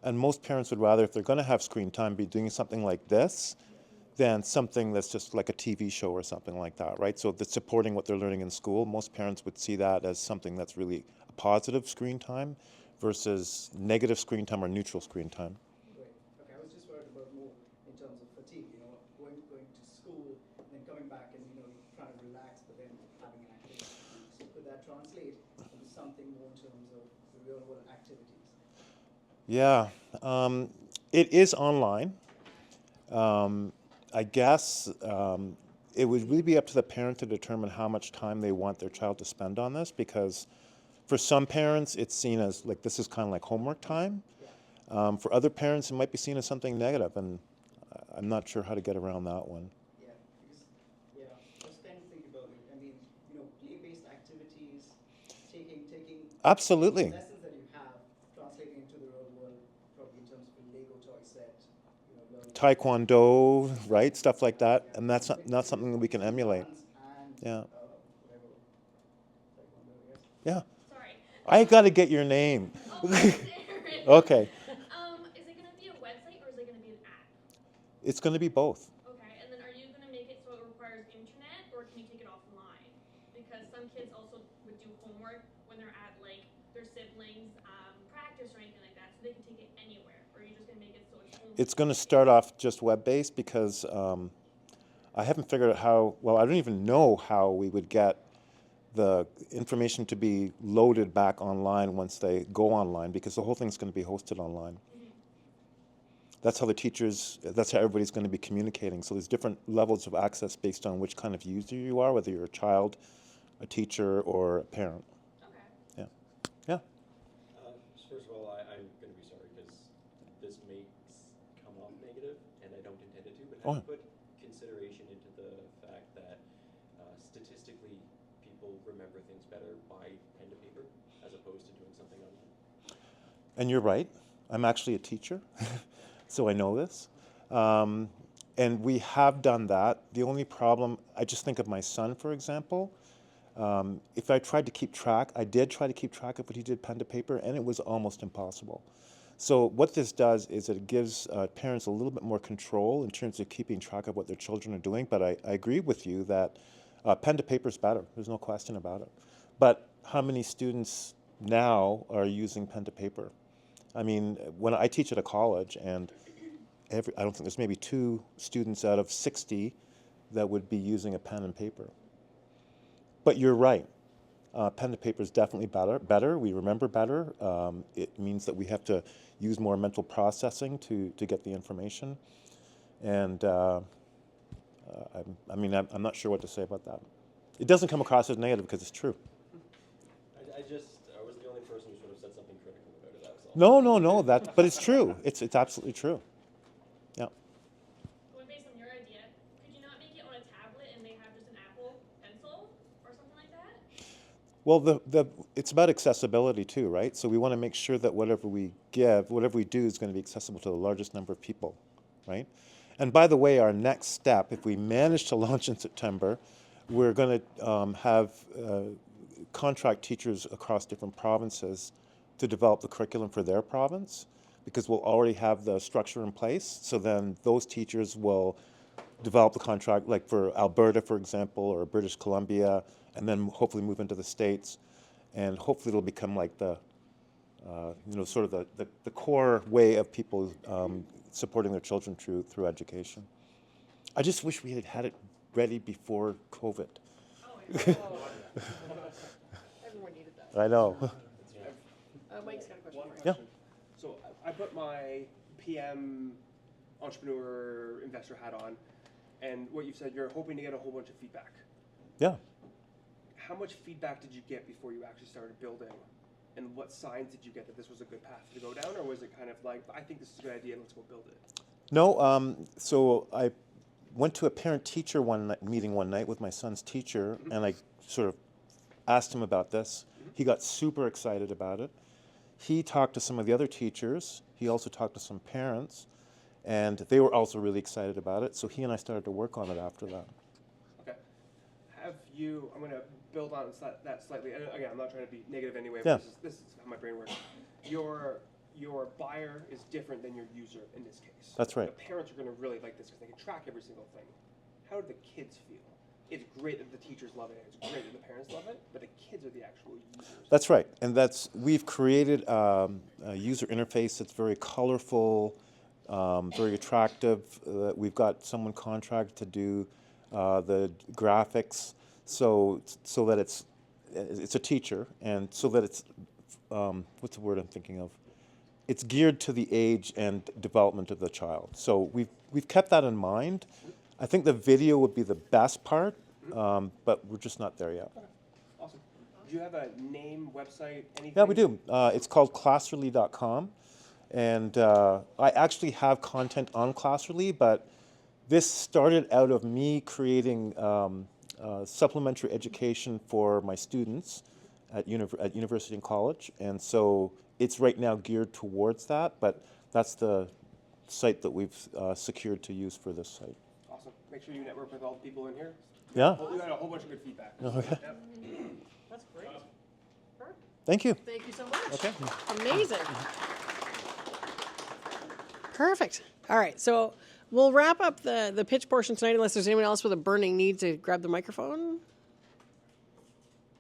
and most parents would rather, if they're going to have screen time, be doing something like this than something that's just like a TV show or something like that, right? So that's supporting what they're learning in school. Most parents would see that as something that's really a positive screen time versus negative screen time or neutral screen time.
Right. Okay, I was just worried about more in terms of fatigue, going to school and then coming back and, trying to relax, but then having an activity. So could that translate into something more in terms of the real world activities?
Yeah, it is online. I guess it would really be up to the parent to determine how much time they want their child to spend on this, because for some parents it's seen as like this is kind of like homework time. For other parents it might be seen as something negative, and I'm not sure how to get around that one.
Yeah, because, I was kind of thinking about it. I mean, play-based activities, taking
Absolutely.
lessons that you have, translating into the real world, probably in terms of a Lego toy set, learning
Taekwondo, right? Stuff like that, and that's not something that we can emulate.
and
Yeah.
whatever, Taekwondo, I guess.
Yeah.
Sorry.
I got to get your name.
Oh, it's Aaron.
Okay.
Is it going to be a website or is it going to be an app?
It's going to be both.
Okay, and then are you going to make it so it requires internet, or can you take it offline? Because some kids also would do homework when they're at like their siblings' practice or anything like that, so they can take it anywhere. Or are you just going to make it so it's only?
It's going to start off just web-based because I haven't figured out how, well, I don't even know how we would get the information to be loaded back online once they go online, because the whole thing's going to be hosted online. That's how that's how everybody's going to be communicating. So there's different levels of access based on which kind of user you are, whether you're a child, a teacher, or a parent.
Okay.
Yeah.
First of all, I'm going to be sorry because this may come off negative, and I don't intend it to, but have you put consideration into the fact that statistically people remember things better by pen to paper as opposed to doing something online?
And you're right. I'm actually a teacher, so I know this. And we have done that. The only problem, I just think of my son, for example. If I tried to keep track, I did try to keep track of what he did pen to paper, and it was almost impossible. So what this does is it gives parents a little bit more control in terms of keeping track of what their children are doing. But I agree with you that pen to paper is better. There's no question about it. But how many students now are using pen to paper? I mean, when I teach at a college, and I don't think there's maybe 2 students out of 60 that would be using a pen and paper. But you're right. Pen to paper is definitely better. We remember better. It means that we have to use more mental processing to get the information. And I'm not sure what to say about that. It doesn't come across as negative because it's true.
I was the only person who sort of said something critical about it, that was all.
No, but it's true. It's absolutely true. Yeah.
Well, based on your idea, could you not make it on a tablet and they have just an Apple Pencil or something like that?
Well, it's about accessibility too, right? So we want to make sure that whatever we do is going to be accessible to the largest number of people, right? And by the way, our next step, if we manage to launch in September, we're going to have contract teachers across different provinces to develop the curriculum for their province, because we'll already have the structure in place. So then those teachers will develop the contract, like for Alberta, for example, or British Columbia, and then hopefully move into the States. And hopefully it'll become like the, sort of the core way of people supporting their children through education. I just wish we had it ready before COVID.
Everyone needed that.
I know.
Mike's got a question for you.
Yeah.
So I put my PM entrepreneur, investor hat on, and what you've said, you're hoping to get a whole bunch of feedback.
Yeah.
How much feedback did you get before you actually started building? And what signs did you get that this was a good path to go down? Or was it kind of like, I think this is a good idea, let's go build it?
No, so I went to a parent-teacher meeting one night with my son's teacher, and I sort of asked him about this. He got super excited about it. He talked to some of the other teachers. He also talked to some parents, and they were also really excited about it. So he and I started to work on it after that.
Okay. Have you, I'm going to build on that slightly. And again, I'm not trying to be negative anyway.
Yeah.
But this is how my brain works. Your buyer is different than your user in this case.
That's right.
The parents are going to really like this because they can track every single thing. How do the kids feel? It's great that the teachers love it. It's great that the parents love it, but the kids are the actual users.
That's right, and we've created a user interface that's very colorful, very attractive. We've got someone contracted to do the graphics, so that it's a teacher, and so that it's what's the word I'm thinking of? It's geared to the age and development of the child. So we've kept that in mind. I think the video would be the best part, but we're just not there yet.
Okay. Awesome. Do you have a name, website, anything?
Yeah, we do. It's called classrally.com, and I actually have content on Classrally, but this started out of me creating supplementary education for my students at university and college, and so it's right now geared towards that, but that's the site that we've secured to use for this site.
Awesome. Make sure you network with all the people in here.
Yeah.
We got a whole bunch of good feedback.
Okay.
Yep.
That's great. Perfect.
Thank you.
Thank you so much.
Okay.
Amazing. Perfect. All right, so we'll wrap up the pitch portion tonight unless there's anyone else with a burning need to grab the microphone.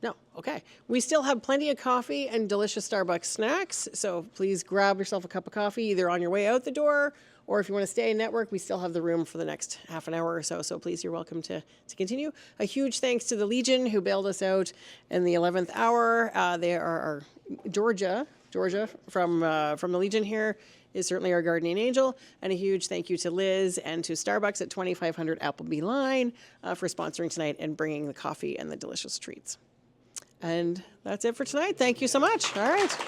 No, okay. We still have plenty of coffee and delicious Starbucks snacks, so please grab yourself a cup of coffee either on your way out the door or if you want to stay and network, we still have the room for the next half an hour or so, so please, you're welcome to continue. A huge thanks to the Legion who bailed us out in the 11th hour. They are Georgia from the Legion here is certainly our guardian angel, and a huge thank you to Liz and to Starbucks at 2500 Appleby Line for sponsoring tonight and bringing the coffee and the delicious treats. And that's it for tonight. Thank you so much. All right.